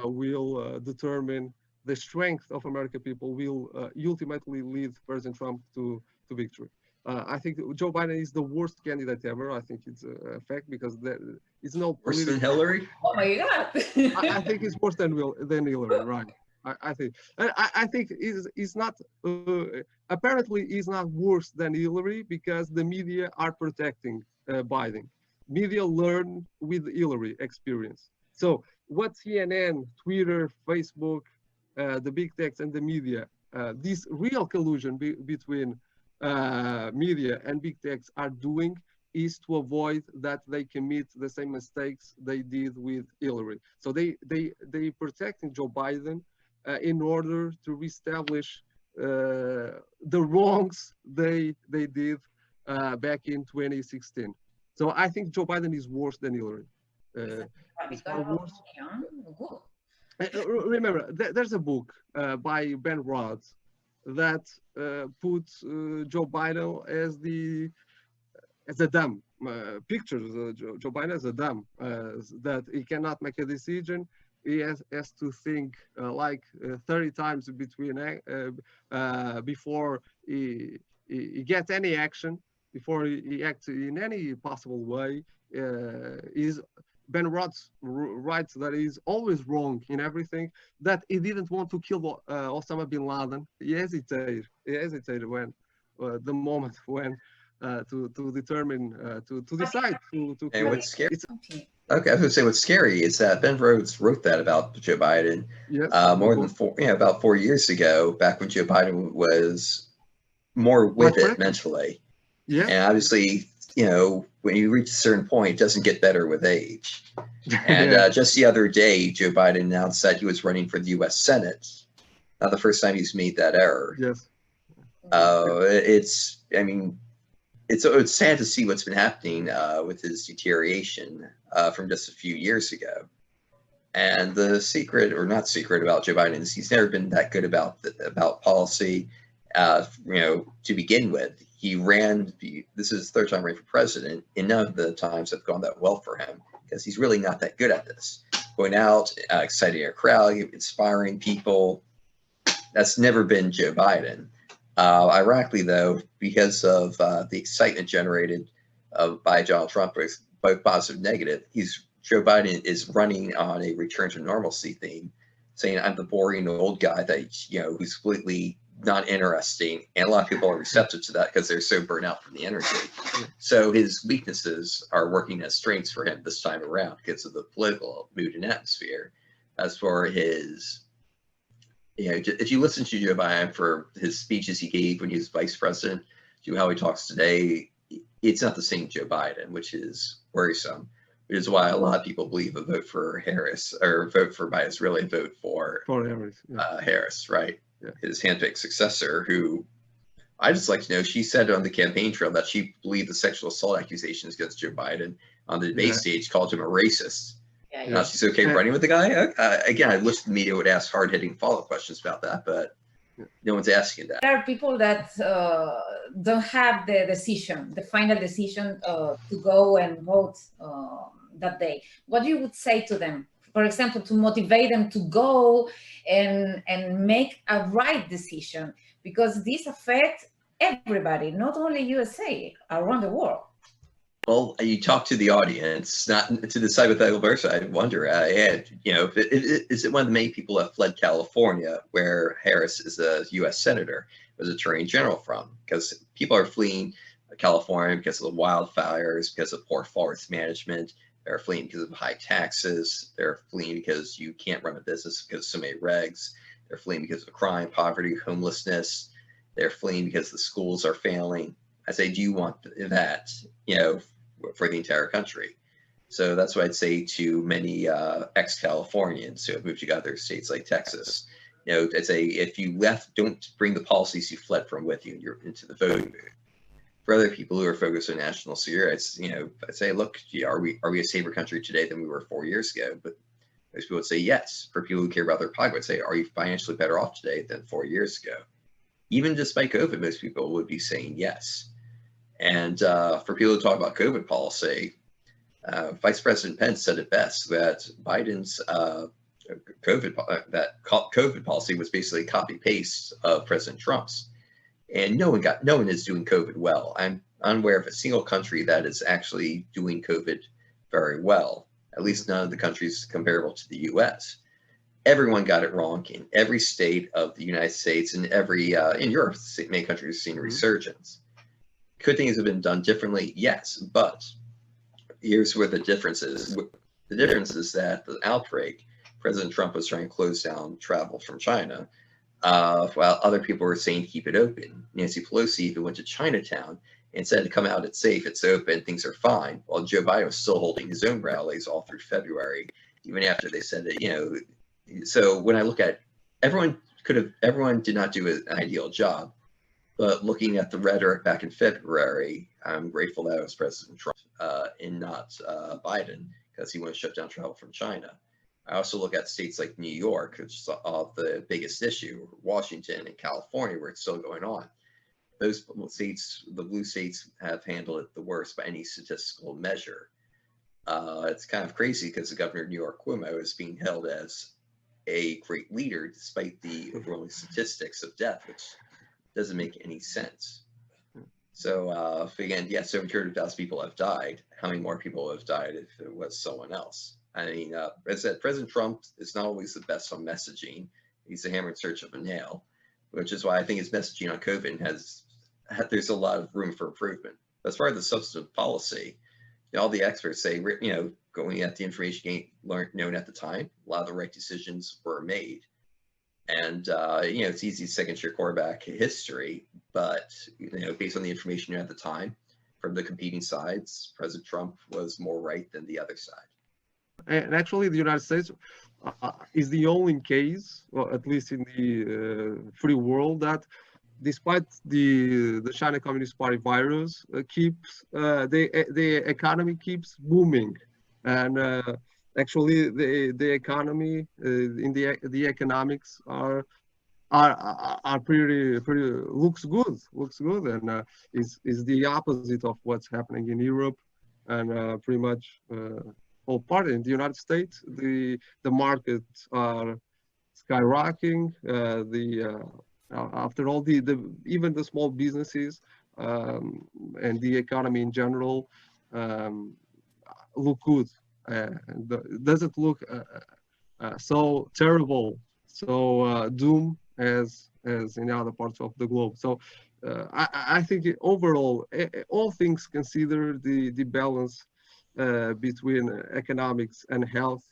will determine the strength of American people, will ultimately lead President Trump to victory. I think Joe Biden is the worst candidate ever. I think it's a fact, because it's no worse than Hillary. Oh my God! I think it's worse than Hillary, right? I think is not apparently is not worse than Hillary, because the media are protecting Biden. Media learn with Hillary experience. So what CNN, Twitter, Facebook, the big techs and the media, this real collusion between media and big techs are doing is to avoid that they commit the same mistakes they did with Hillary. So they protecting Joe Biden in order to reestablish the wrongs they did back in 2016. So I think Joe Biden is worse than Hillary. Worse. Remember, there's a book by Ben Rhodes that puts Joe Biden as a dumb. Pictures Joe Biden as a dumb, that he cannot make a decision. He has to think 30 times before he gets any action, before he acts in any possible way. Ben Rhodes writes that he's always wrong in everything, that he didn't want to kill Osama bin Laden. He hesitated when the moment when to determine to decide to and what's scary? Okay, I was going to say what's scary is that Ben Rhodes wrote that about Joe Biden about 4 years ago, back when Joe Biden was more with it mentally. Yeah. And obviously, when you reach a certain point, it doesn't get better with age. And just the other day, Joe Biden announced that he was running for the U.S. Senate. Not the first time he's made that error. Yes. It's sad to see what's been happening with his deterioration from just a few years ago. And the secret, or not secret, about Joe Biden is he's never been that good about policy. To begin with, he ran. This is his third time running for president, and none of the times have gone that well for him, because he's really not that good at this. Going out, exciting a crowd, inspiring people. That's never been Joe Biden. Ironically, though, because of the excitement generated by Donald Trump, both positive and negative, Joe Biden is running on a return to normalcy theme, saying, "I'm the boring old guy that who's completely not interesting," and a lot of people are receptive to that because they're so burnt out from the energy. So his weaknesses are working as strengths for him this time around because of the political mood and atmosphere. As for his, if you listen to Joe Biden for his speeches he gave when he was vice president to how he talks today, it's not the same Joe Biden, which is worrisome. Which is why a lot of people believe a vote for Harris, or vote for Biden, is really a vote for Harris, Harris, right? Yeah. His handpicked successor, who I just like to know, she said on the campaign trail that she believed the sexual assault accusations against Joe Biden on the debate stage called him a racist. Yeah. She's okay running with the guy. Again, I wish the media would ask hard-hitting follow-up questions about that, but no one's asking that. There are people that don't have the final decision to go and vote that day. What you would say to them, for example, to motivate them to go and make a right decision, because this affects everybody, not only USA, around the world. Well, you talk to the audience, not to the hypothetical person. I wonder, is it one of the many people that fled California, where Harris is a U.S. senator, was attorney general from? Because people are fleeing California because of the wildfires, because of poor forest management. They're fleeing because of high taxes. They're fleeing because you can't run a business because of so many regs. They're fleeing because of crime, poverty, homelessness. They're fleeing because the schools are failing. I say, do you want that, for the entire country? So that's what I'd say to many ex-Californians who have moved to other states like Texas. I'd say, if you left, don't bring the policies you fled from with you into the voting booth. For other people who are focused on national security, I'd say, look, are we a safer country today than we were 4 years ago? But most people would say yes. For people who care about their pocket, I'd say, are you financially better off today than 4 years ago? Even despite COVID, most people would be saying yes. And for people who talk about COVID policy, Vice President Pence said it best, that Biden's COVID policy was basically a copy paste of President Trump's, and no one is doing COVID well. I'm unaware of a single country that is actually doing COVID very well. At least none of the countries comparable to the U.S. Everyone got it wrong in every state of the United States, and in Europe, many countries have seen a resurgence. Could things have been done differently? Yes, but here's where the difference is. The difference is that the outbreak, President Trump was trying to close down travel from China, while other people were saying keep it open. Nancy Pelosi even went to Chinatown and said to come out, it's safe, it's open, things are fine, while Joe Biden was still holding his own rallies all through February, even after they said that, So when I look at everyone did not do an ideal job. But looking at the rhetoric back in February, I'm grateful that it was President Trump and not Biden, because he wanted to shut down travel from China. I also look at states like New York, which is the biggest issue, Washington and California, where it's still going on. Those states, the blue states, have handled it the worst by any statistical measure. It's kind of crazy because the governor of New York, Cuomo, is being held as a great leader despite the overwhelming statistics of death, which doesn't make any sense. So again, yes, over 200,000 people have died. How many more people have died if it was someone else? I mean, as I said, President Trump is not always the best on messaging. He's a hammer in search of a nail, which is why I think his messaging on COVID there's a lot of room for improvement. As far as the substantive policy, all the experts say, going at the information known at the time, a lot of the right decisions were made. And, it's easy to second your quarterback history, but, based on the information at the time from the competing sides, President Trump was more right than the other side. And actually, the United States is the only case, well, at least in the free world, that despite the China Communist Party virus, keeps the economy keeps booming. And actually, the economy in the economics are pretty looks good, and is the opposite of what's happening in Europe, and pretty much all part in the United States. The markets are skyrocketing. After all, even the small businesses and the economy in general look good. Doesn't look so terrible, so doom as in other parts of the globe. So I think overall, all things considered, the balance between economics and health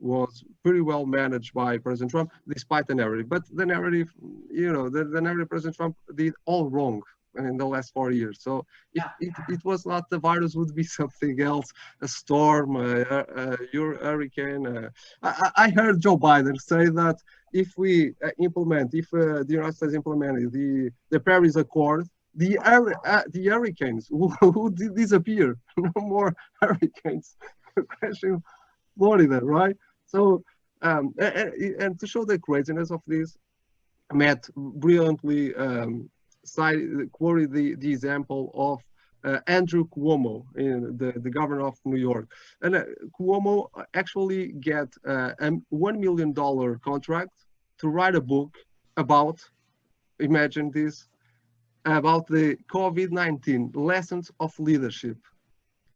was pretty well managed by President Trump, despite the narrative. But the narrative, the narrative President Trump did all wrong. in the last 4 years. So if it was not the virus, would be something else, a storm, your hurricane. I heard Joe Biden say that if we if the United States implemented the Paris Accord, the hurricanes would disappear. No more hurricanes crashing Florida, right? So, and to show the craziness of this, Matt brilliantly quoted the example of Andrew Cuomo, the governor of New York. And Cuomo actually get a $1 million contract to write a book about, imagine this, about the COVID-19 lessons of leadership.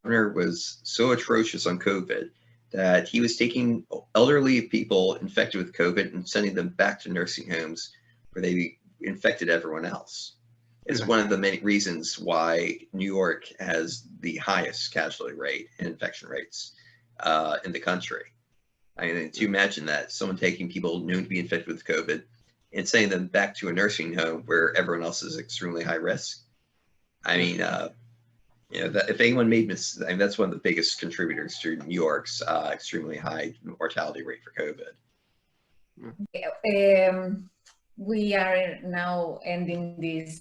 The governor was so atrocious on COVID that he was taking elderly people infected with COVID and sending them back to nursing homes where they infected everyone else. It's one of the many reasons why New York has the highest casualty rate and infection rates in the country. I mean, to imagine that, someone taking people known to be infected with COVID and sending them back to a nursing home where everyone else is extremely high risk. I mean, if anyone made mistakes, I mean, that's one of the biggest contributors to New York's extremely high mortality rate for COVID. We are now ending this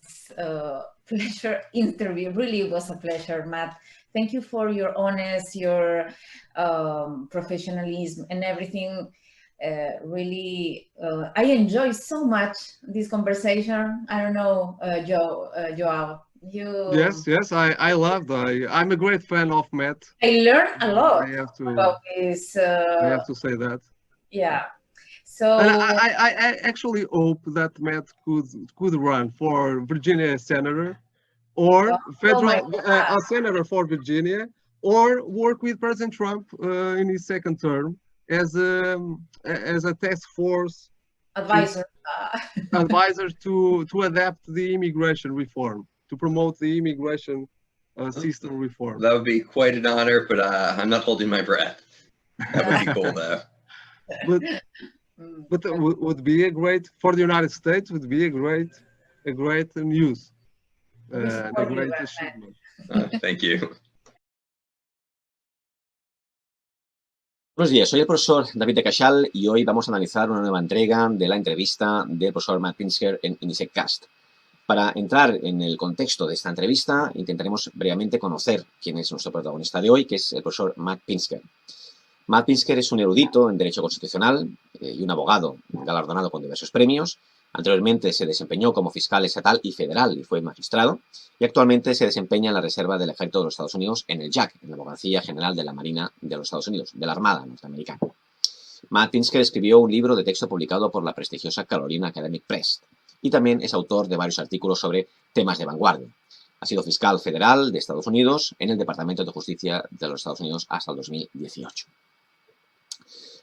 pleasure interview. Really, it was a pleasure, Matt. Thank you for your honest, your professionalism and everything. Really, I enjoy so much this conversation. I don't know, Joao. Yes, I love that. I'm a great fan of Matt. I learned a lot about this. I have to say that. Yeah. So and I actually hope that Matt could run for Virginia senator, or a senator for Virginia, or work with President Trump in his second term as a task force advisor to adapt the immigration reform, to promote the immigration system reform. That would be quite an honor, but I'm not holding my breath. That would be cool, though. But would be a great for the United States. Would be a great news, a great achievement. Thank you. Buenos días, soy el profesor David de Cachal y hoy vamos a analizar una nueva entrega de la entrevista del profesor Matt Pinsker en INISEG CAST. Para entrar en el contexto de esta entrevista, intentaremos brevemente conocer quién es nuestro protagonista de hoy, que es el profesor Matt Pinsker. Matt Pinsker es un erudito en Derecho Constitucional y un abogado galardonado con diversos premios. Anteriormente se desempeñó como fiscal estatal y federal y fue magistrado. Y actualmente se desempeña en la Reserva del Ejército de los Estados Unidos en el JAG, en la Abogacía General de la Marina de los Estados Unidos, de la Armada norteamericana. Matt Pinsker escribió un libro de texto publicado por la prestigiosa Carolina Academic Press y también es autor de varios artículos sobre temas de vanguardia. Ha sido fiscal federal de Estados Unidos en el Departamento de Justicia de los Estados Unidos hasta el 2018.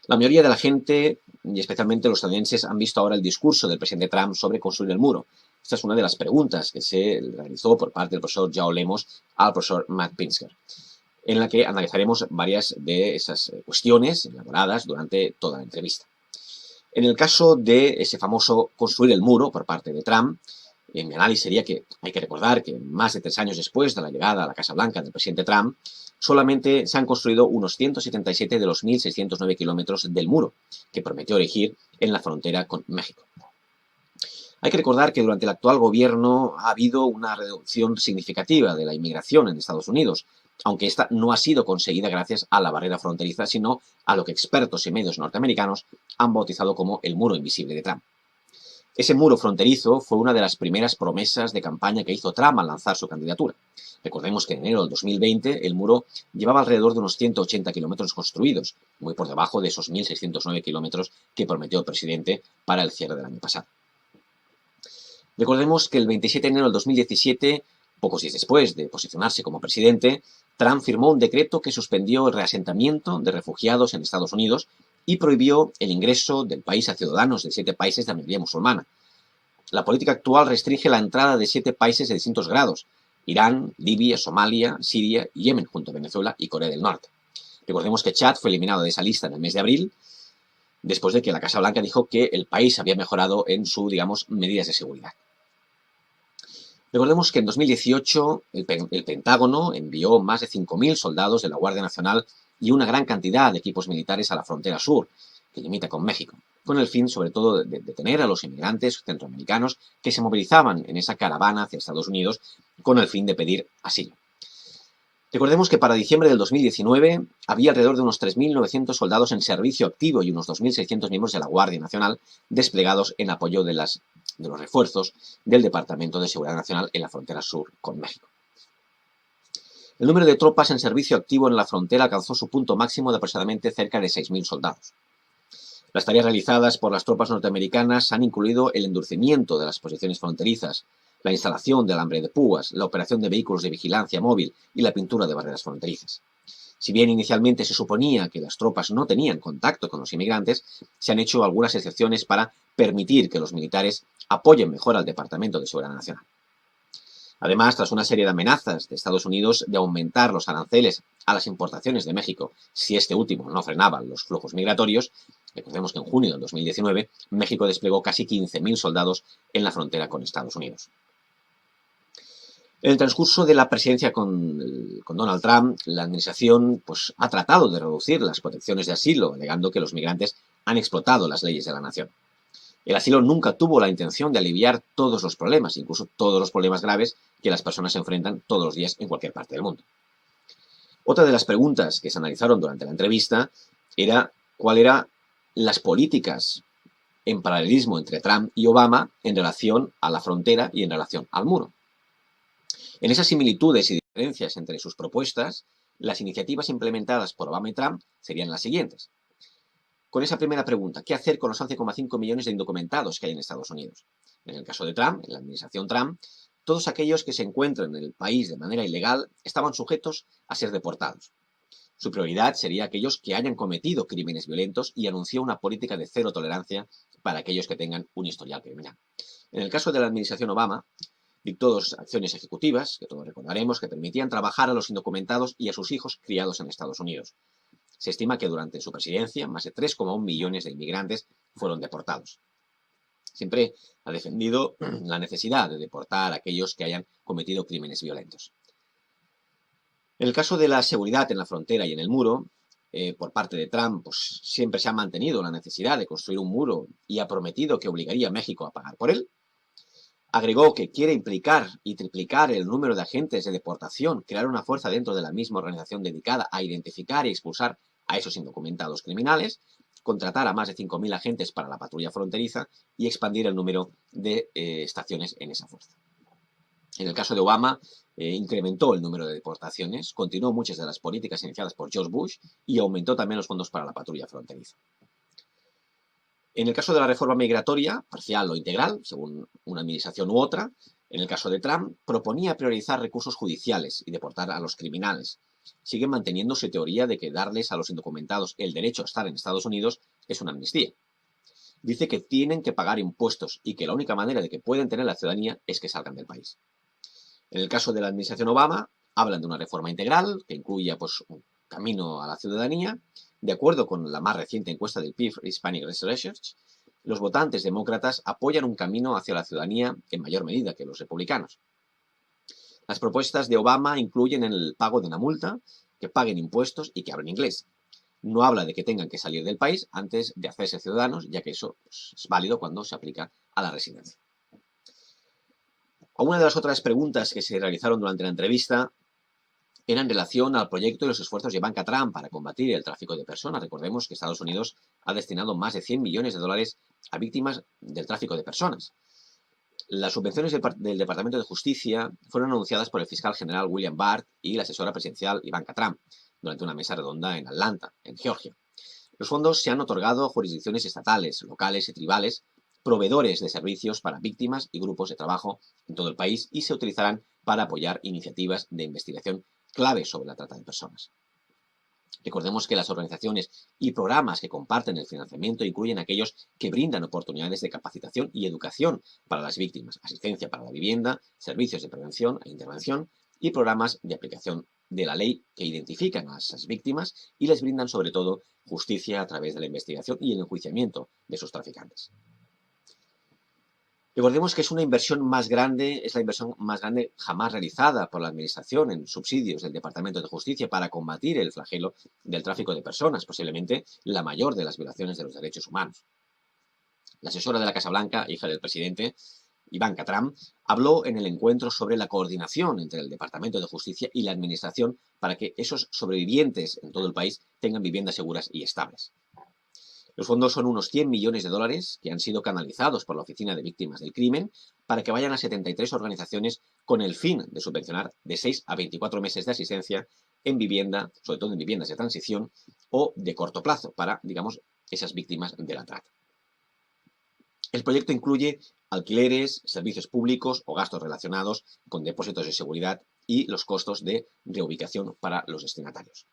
La mayoría de la gente, y especialmente los estadounidenses, han visto ahora el discurso del presidente Trump sobre construir el muro. Esta es una de las preguntas que se realizó por parte del profesor Joao Lemos al profesor Matt Pinsker, en la que analizaremos varias de esas cuestiones elaboradas durante toda la entrevista. En el caso de ese famoso construir el muro por parte de Trump, mi análisis sería que hay que recordar que más de 3 años después de la llegada a la Casa Blanca del presidente Trump, solamente se han construido unos 177 de los 1.609 kilómetros del muro que prometió erigir en la frontera con México. Hay que recordar que durante el actual gobierno ha habido una reducción significativa de la inmigración en Estados Unidos, aunque esta no ha sido conseguida gracias a la barrera fronteriza, sino a lo que expertos y medios norteamericanos han bautizado como el muro invisible de Trump. Ese muro fronterizo fue una de las primeras promesas de campaña que hizo Trump al lanzar su candidatura. Recordemos que en enero del 2020 el muro llevaba alrededor de unos 180 kilómetros construidos, muy por debajo de esos 1.609 kilómetros que prometió el presidente para el cierre del año pasado. Recordemos que el 27 de enero del 2017, pocos días después de posicionarse como presidente, Trump firmó un decreto que suspendió el reasentamiento de refugiados en Estados Unidos y prohibió el ingreso del país a ciudadanos de 7 países de mayoría musulmana. La política actual restringe la entrada de 7 países de distintos grados: Irán, Libia, Somalia, Siria y Yemen, junto a Venezuela y Corea del Norte. Recordemos que Chad fue eliminado de esa lista en el mes de abril, después de que la Casa Blanca dijo que el país había mejorado en sus, medidas de seguridad. Recordemos que en 2018 el Pentágono envió más de 5.000 soldados de la Guardia Nacional y una gran cantidad de equipos militares a la frontera sur, que limita con México, con el fin, sobre todo, de detener a los inmigrantes centroamericanos que se movilizaban en esa caravana hacia Estados Unidos con el fin de pedir asilo. Recordemos que para diciembre del 2019 había alrededor de unos 3.900 soldados en servicio activo y unos 2.600 miembros de la Guardia Nacional desplegados en apoyo de los refuerzos del Departamento de Seguridad Nacional en la frontera sur con México. El número de tropas en servicio activo en la frontera alcanzó su punto máximo de aproximadamente cerca de 6.000 soldados. Las tareas realizadas por las tropas norteamericanas han incluido el endurecimiento de las posiciones fronterizas, la instalación de alambre de púas, la operación de vehículos de vigilancia móvil y la pintura de barreras fronterizas. Si bien inicialmente se suponía que las tropas no tenían contacto con los inmigrantes, se han hecho algunas excepciones para permitir que los militares apoyen mejor al Departamento de Seguridad Nacional. Además, tras una serie de amenazas de Estados Unidos de aumentar los aranceles a las importaciones de México si este último no frenaba los flujos migratorios, recordemos que en junio del 2019 México desplegó casi 15.000 soldados en la frontera con Estados Unidos. En el transcurso de la presidencia con Donald Trump, la administración ha tratado de reducir las protecciones de asilo, alegando que los migrantes han explotado las leyes de la nación. El asilo nunca tuvo la intención de aliviar todos los problemas, incluso todos los problemas graves que las personas se enfrentan todos los días en cualquier parte del mundo. Otra de las preguntas que se analizaron durante la entrevista era cuáles eran las políticas en paralelismo entre Trump y Obama en relación a la frontera y en relación al muro. En esas similitudes y diferencias entre sus propuestas, las iniciativas implementadas por Obama y Trump serían las siguientes. Con esa primera pregunta, ¿qué hacer con los 11,5 millones de indocumentados que hay en Estados Unidos? En el caso de Trump, en la administración Trump, todos aquellos que se encuentran en el país de manera ilegal estaban sujetos a ser deportados. Su prioridad sería aquellos que hayan cometido crímenes violentos y anunció una política de cero tolerancia para aquellos que tengan un historial criminal. En el caso de la administración Obama, dictó dos acciones ejecutivas, que todos recordaremos, que permitían trabajar a los indocumentados y a sus hijos criados en Estados Unidos. Se estima que durante su presidencia más de 3,1 millones de inmigrantes fueron deportados. Siempre ha defendido la necesidad de deportar a aquellos que hayan cometido crímenes violentos. En el caso de la seguridad en la frontera y en el muro, por parte de Trump, siempre se ha mantenido la necesidad de construir un muro y ha prometido que obligaría a México a pagar por él. Agregó que quiere implicar y triplicar el número de agentes de deportación, crear una fuerza dentro de la misma organización dedicada a identificar y expulsar a esos indocumentados criminales, contratar a más de 5.000 agentes para la patrulla fronteriza y expandir el número de estaciones en esa fuerza. En el caso de Obama, incrementó el número de deportaciones, continuó muchas de las políticas iniciadas por George Bush y aumentó también los fondos para la patrulla fronteriza. En el caso de la reforma migratoria, parcial o integral, según una administración u otra, en el caso de Trump, proponía priorizar recursos judiciales y deportar a los criminales. Sigue manteniéndose teoría de que darles a los indocumentados el derecho a estar en Estados Unidos es una amnistía. Dice que tienen que pagar impuestos y que la única manera de que pueden tener la ciudadanía es que salgan del país. En el caso de la administración Obama, hablan de una reforma integral que incluya un camino a la ciudadanía. De acuerdo con la más reciente encuesta del Pew Hispanic Research, los votantes demócratas apoyan un camino hacia la ciudadanía en mayor medida que los republicanos. Las propuestas de Obama incluyen el pago de una multa, que paguen impuestos y que hablen inglés. No habla de que tengan que salir del país antes de hacerse ciudadanos, ya que eso es válido cuando se aplica a la residencia. Una de las otras preguntas que se realizaron durante la entrevista era en relación al proyecto y los esfuerzos de Ivanka Trump para combatir el tráfico de personas. Recordemos que Estados Unidos ha destinado más de 100 millones de dólares a víctimas del tráfico de personas. Las subvenciones del Departamento de Justicia fueron anunciadas por el fiscal general William Barr y la asesora presidencial Ivanka Trump durante una mesa redonda en Atlanta, en Georgia. Los fondos se han otorgado a jurisdicciones estatales, locales y tribales, proveedores de servicios para víctimas y grupos de trabajo en todo el país y se utilizarán para apoyar iniciativas de investigación clave sobre la trata de personas. Recordemos que las organizaciones y programas que comparten el financiamiento incluyen aquellos que brindan oportunidades de capacitación y educación para las víctimas, asistencia para la vivienda, servicios de prevención e intervención y programas de aplicación de la ley que identifican a esas víctimas y les brindan sobre todo justicia a través de la investigación y el enjuiciamiento de sus traficantes. Recordemos que es una inversión más grande, es la inversión más grande jamás realizada por la Administración en subsidios del Departamento de Justicia para combatir el flagelo del tráfico de personas, posiblemente la mayor de las violaciones de los derechos humanos. La asesora de la Casa Blanca, hija del presidente, Ivanka Trump, habló en el encuentro sobre la coordinación entre el Departamento de Justicia y la Administración para que esos sobrevivientes en todo el país tengan viviendas seguras y estables. Los fondos son unos 100 millones de dólares que han sido canalizados por la Oficina de Víctimas del Crimen para que vayan a 73 organizaciones con el fin de subvencionar de 6 a 24 meses de asistencia en vivienda, sobre todo en viviendas de transición o de corto plazo para, digamos, esas víctimas de la trata. El proyecto incluye alquileres, servicios públicos o gastos relacionados con depósitos de seguridad y los costos de reubicación para los destinatarios.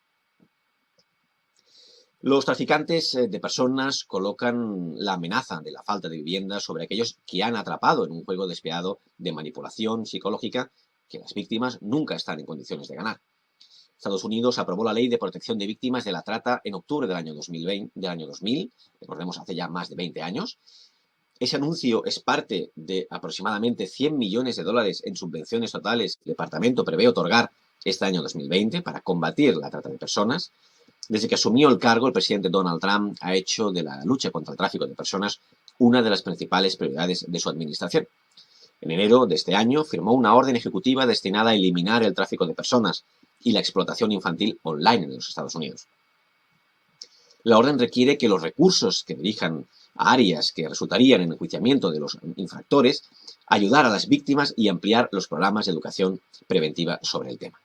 Los traficantes de personas colocan la amenaza de la falta de vivienda sobre aquellos que han atrapado en un juego despiadado de manipulación psicológica que las víctimas nunca están en condiciones de ganar. Estados Unidos aprobó la Ley de Protección de Víctimas de la Trata en octubre del año 2000, recordemos hace ya más de 20 años. Ese anuncio es parte de aproximadamente 100 millones de dólares en subvenciones totales que el departamento prevé otorgar este año 2020 para combatir la trata de personas. Desde que asumió el cargo, el presidente Donald Trump ha hecho de la lucha contra el tráfico de personas una de las principales prioridades de su administración. En enero de este año firmó una orden ejecutiva destinada a eliminar el tráfico de personas y la explotación infantil online en los Estados Unidos. La orden requiere que los recursos que dirijan a áreas que resultarían en enjuiciamiento de los infractores, ayudar a las víctimas y ampliar los programas de educación preventiva sobre el tema.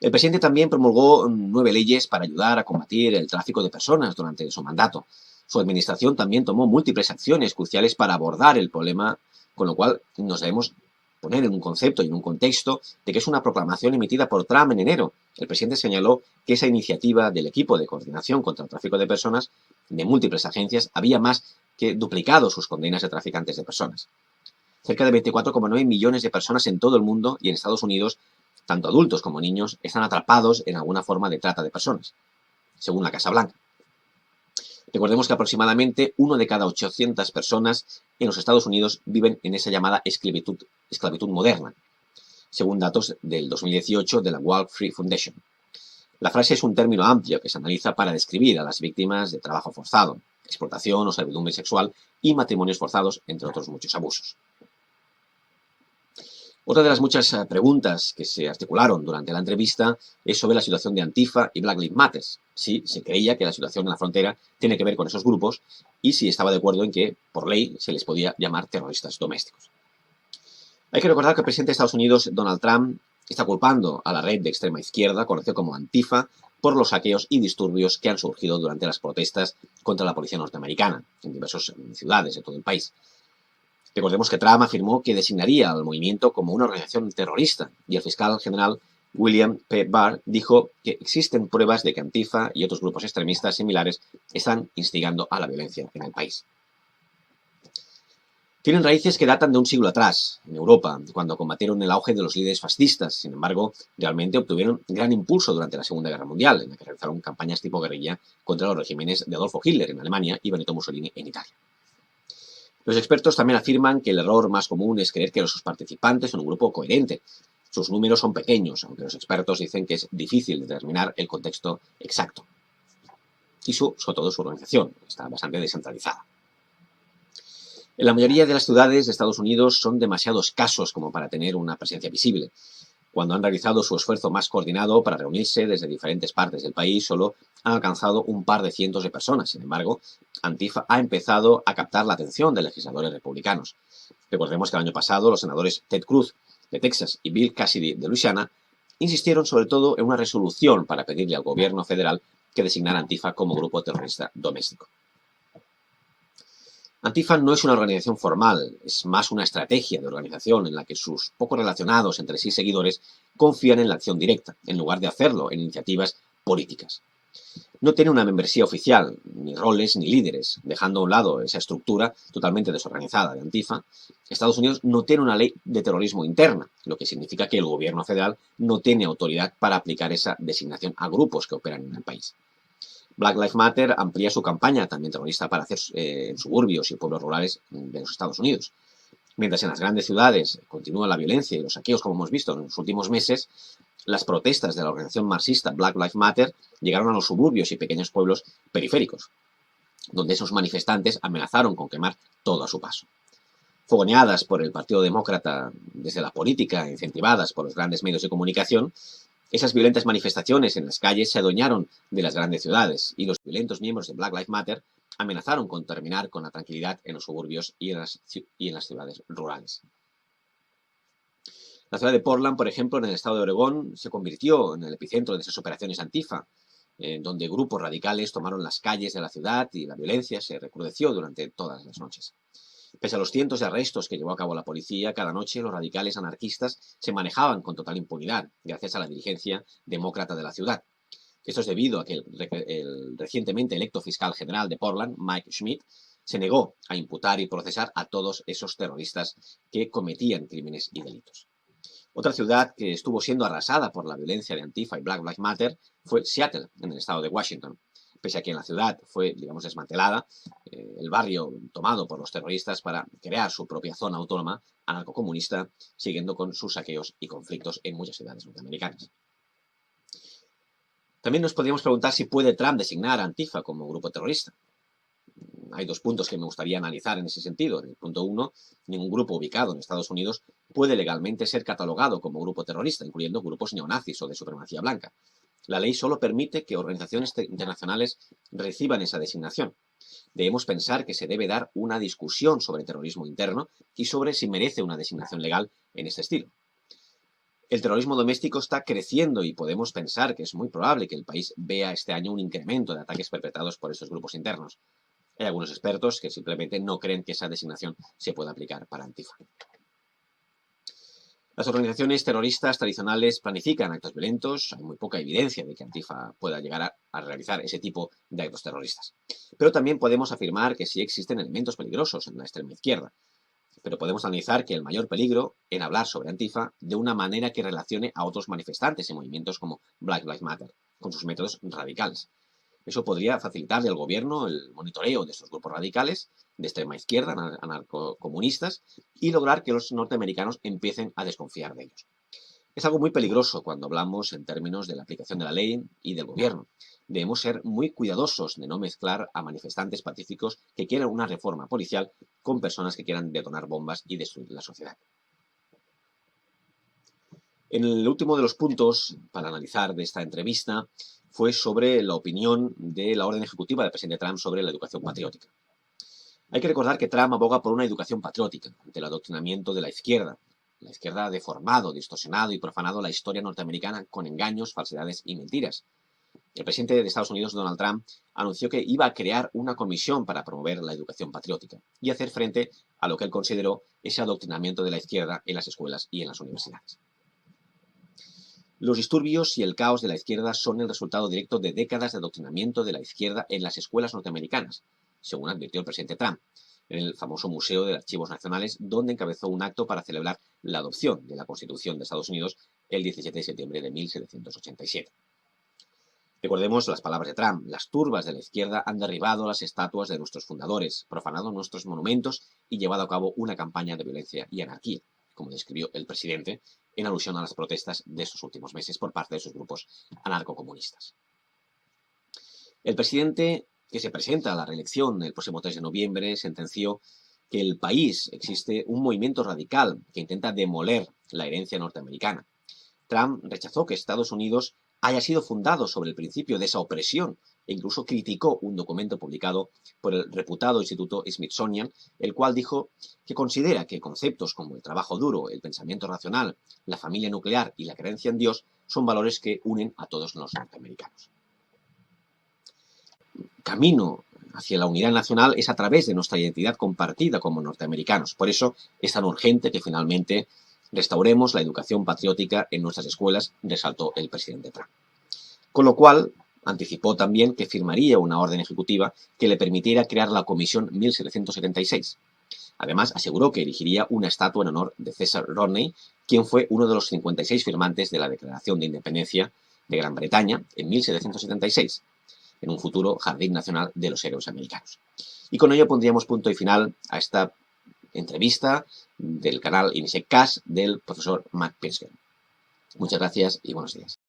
El presidente también promulgó 9 leyes para ayudar a combatir el tráfico de personas durante su mandato. Su administración también tomó múltiples acciones cruciales para abordar el problema, con lo cual nos debemos poner en un concepto y en un contexto de que es una proclamación emitida por Trump en enero. El presidente señaló que esa iniciativa del equipo de coordinación contra el tráfico de personas de múltiples agencias había más que duplicado sus condenas de traficantes de personas. Cerca de 24,9 millones de personas en todo el mundo y en Estados Unidos, tanto adultos como niños, están atrapados en alguna forma de trata de personas, según la Casa Blanca. Recordemos que aproximadamente 1 de cada 800 personas en los Estados Unidos viven en esa llamada esclavitud moderna, según datos del 2018 de la Walk Free Foundation. La frase es un término amplio que se analiza para describir a las víctimas de trabajo forzado, explotación o servidumbre sexual y matrimonios forzados, entre otros muchos abusos. Otra de las muchas preguntas que se articularon durante la entrevista es sobre la situación de Antifa y Black Lives Matter. Si se creía que la situación en la frontera tiene que ver con esos grupos y si estaba de acuerdo en que, por ley, se les podía llamar terroristas domésticos. Hay que recordar que el presidente de Estados Unidos, Donald Trump, está culpando a la red de extrema izquierda, conocida como Antifa, por los saqueos y disturbios que han surgido durante las protestas contra la policía norteamericana en diversas ciudades de todo el país. Recordemos que Trump afirmó que designaría al movimiento como una organización terrorista y el fiscal general William P. Barr dijo que existen pruebas de que Antifa y otros grupos extremistas similares están instigando a la violencia en el país. Tienen raíces que datan de un siglo atrás, en Europa, cuando combatieron el auge de los líderes fascistas. Sin embargo, realmente obtuvieron gran impulso durante la Segunda Guerra Mundial, en la que realizaron campañas tipo guerrilla contra los regímenes de Adolfo Hitler en Alemania y Benito Mussolini en Italia. Los expertos también afirman que el error más común es creer que los participantes son un grupo coherente. Sus números son pequeños, aunque los expertos dicen que es difícil determinar el contexto exacto. Y sobre todo su organización está bastante descentralizada. En la mayoría de las ciudades de Estados Unidos son demasiado escasos como para tener una presencia visible. Cuando han realizado su esfuerzo más coordinado para reunirse desde diferentes partes del país, solo han alcanzado un par de cientos de personas. Sin embargo, Antifa ha empezado a captar la atención de legisladores republicanos. Recordemos que el año pasado los senadores Ted Cruz de Texas y Bill Cassidy de Luisiana insistieron sobre todo en una resolución para pedirle al gobierno federal que designara a Antifa como grupo terrorista doméstico. Antifa no es una organización formal, es más una estrategia de organización en la que sus poco relacionados entre sí seguidores confían en la acción directa, en lugar de hacerlo en iniciativas políticas. No tiene una membresía oficial, ni roles ni líderes, dejando a un lado esa estructura totalmente desorganizada de Antifa. Estados Unidos no tiene una ley de terrorismo interna, lo que significa que el gobierno federal no tiene autoridad para aplicar esa designación a grupos que operan en el país. Black Lives Matter amplía su campaña también terrorista para hacer en suburbios y pueblos rurales de los Estados Unidos. Mientras en las grandes ciudades continúa la violencia y los saqueos, como hemos visto en los últimos meses, las protestas de la organización marxista Black Lives Matter llegaron a los suburbios y pequeños pueblos periféricos, donde esos manifestantes amenazaron con quemar todo a su paso. Fogoneadas por el Partido Demócrata desde la política, incentivadas por los grandes medios de comunicación, esas violentas manifestaciones en las calles se adueñaron de las grandes ciudades y los violentos miembros de Black Lives Matter amenazaron con terminar con la tranquilidad en los suburbios y en las ciudades rurales. La ciudad de Portland, por ejemplo, en el estado de Oregón, se convirtió en el epicentro de esas operaciones Antifa, donde grupos radicales tomaron las calles de la ciudad y la violencia se recrudeció durante todas las noches. Pese a los cientos de arrestos que llevó a cabo la policía, cada noche los radicales anarquistas se manejaban con total impunidad, gracias a la dirigencia demócrata de la ciudad. Esto es debido a que el recientemente electo fiscal general de Portland, Mike Schmidt, se negó a imputar y procesar a todos esos terroristas que cometían crímenes y delitos. Otra ciudad que estuvo siendo arrasada por la violencia de Antifa y Black Lives Matter fue Seattle, en el estado de Washington. Pese a que en la ciudad fue, digamos, desmantelada, el barrio tomado por los terroristas para crear su propia zona autónoma anarcocomunista, siguiendo con sus saqueos y conflictos en muchas ciudades norteamericanas. También nos podríamos preguntar si puede Trump designar a Antifa como grupo terrorista. Hay dos puntos que me gustaría analizar en ese sentido. En el punto 1, ningún grupo ubicado en Estados Unidos puede legalmente ser catalogado como grupo terrorista, incluyendo grupos neonazis o de supremacía blanca. La ley solo permite que organizaciones internacionales reciban esa designación. Debemos pensar que se debe dar una discusión sobre terrorismo interno y sobre si merece una designación legal en este estilo. El terrorismo doméstico está creciendo y podemos pensar que es muy probable que el país vea este año un incremento de ataques perpetrados por estos grupos internos. Hay algunos expertos que simplemente no creen que esa designación se pueda aplicar para Antifa. Las organizaciones terroristas tradicionales planifican actos violentos. Hay muy poca evidencia de que Antifa pueda llegar a realizar ese tipo de actos terroristas. Pero también podemos afirmar que sí existen elementos peligrosos en la extrema izquierda. Pero podemos analizar que el mayor peligro en hablar sobre Antifa de una manera que relacione a otros manifestantes y movimientos como Black Lives Matter, con sus métodos radicales. Eso podría facilitarle al gobierno el monitoreo de estos grupos radicales de extrema izquierda, anarcocomunistas, y lograr que los norteamericanos empiecen a desconfiar de ellos. Es algo muy peligroso cuando hablamos en términos de la aplicación de la ley y del gobierno. Debemos ser muy cuidadosos de no mezclar a manifestantes pacíficos que quieran una reforma policial con personas que quieran detonar bombas y destruir la sociedad. En el último de los puntos para analizar de esta entrevista fue sobre la opinión de la orden ejecutiva del presidente Trump sobre la educación patriótica. Hay que recordar que Trump aboga por una educación patriótica ante el adoctrinamiento de la izquierda. La izquierda ha deformado, distorsionado y profanado la historia norteamericana con engaños, falsedades y mentiras. El presidente de Estados Unidos, Donald Trump, anunció que iba a crear una comisión para promover la educación patriótica y hacer frente a lo que él consideró ese adoctrinamiento de la izquierda en las escuelas y en las universidades. Los disturbios y el caos de la izquierda son el resultado directo de décadas de adoctrinamiento de la izquierda en las escuelas norteamericanas, según advirtió el presidente Trump, en el famoso Museo de Archivos Nacionales, donde encabezó un acto para celebrar la adopción de la Constitución de Estados Unidos el 17 de septiembre de 1787. Recordemos las palabras de Trump: las turbas de la izquierda han derribado las estatuas de nuestros fundadores, profanado nuestros monumentos y llevado a cabo una campaña de violencia y anarquía, como describió el presidente, en alusión a las protestas de estos últimos meses por parte de sus grupos anarcocomunistas. El presidente, que se presenta a la reelección el próximo 3 de noviembre, sentenció que en el país existe un movimiento radical que intenta demoler la herencia norteamericana. Trump rechazó que Estados Unidos haya sido fundado sobre el principio de esa opresión e incluso criticó un documento publicado por el reputado Instituto Smithsonian, el cual dijo que considera que conceptos como el trabajo duro, el pensamiento racional, la familia nuclear y la creencia en Dios son valores que unen a todos los norteamericanos. Camino hacia la unidad nacional es a través de nuestra identidad compartida como norteamericanos. Por eso es tan urgente que finalmente restauremos la educación patriótica en nuestras escuelas, resaltó el presidente Trump. Con lo cual, anticipó también que firmaría una orden ejecutiva que le permitiera crear la Comisión 1776. Además, aseguró que erigiría una estatua en honor de César Rodney, quien fue uno de los 56 firmantes de la Declaración de Independencia de Gran Bretaña en 1776, en un futuro Jardín Nacional de los Héroes Americanos. Y con ello pondríamos punto y final a esta entrevista del canal INISEG CAST del profesor Matt Pinsker. Muchas gracias y buenos días.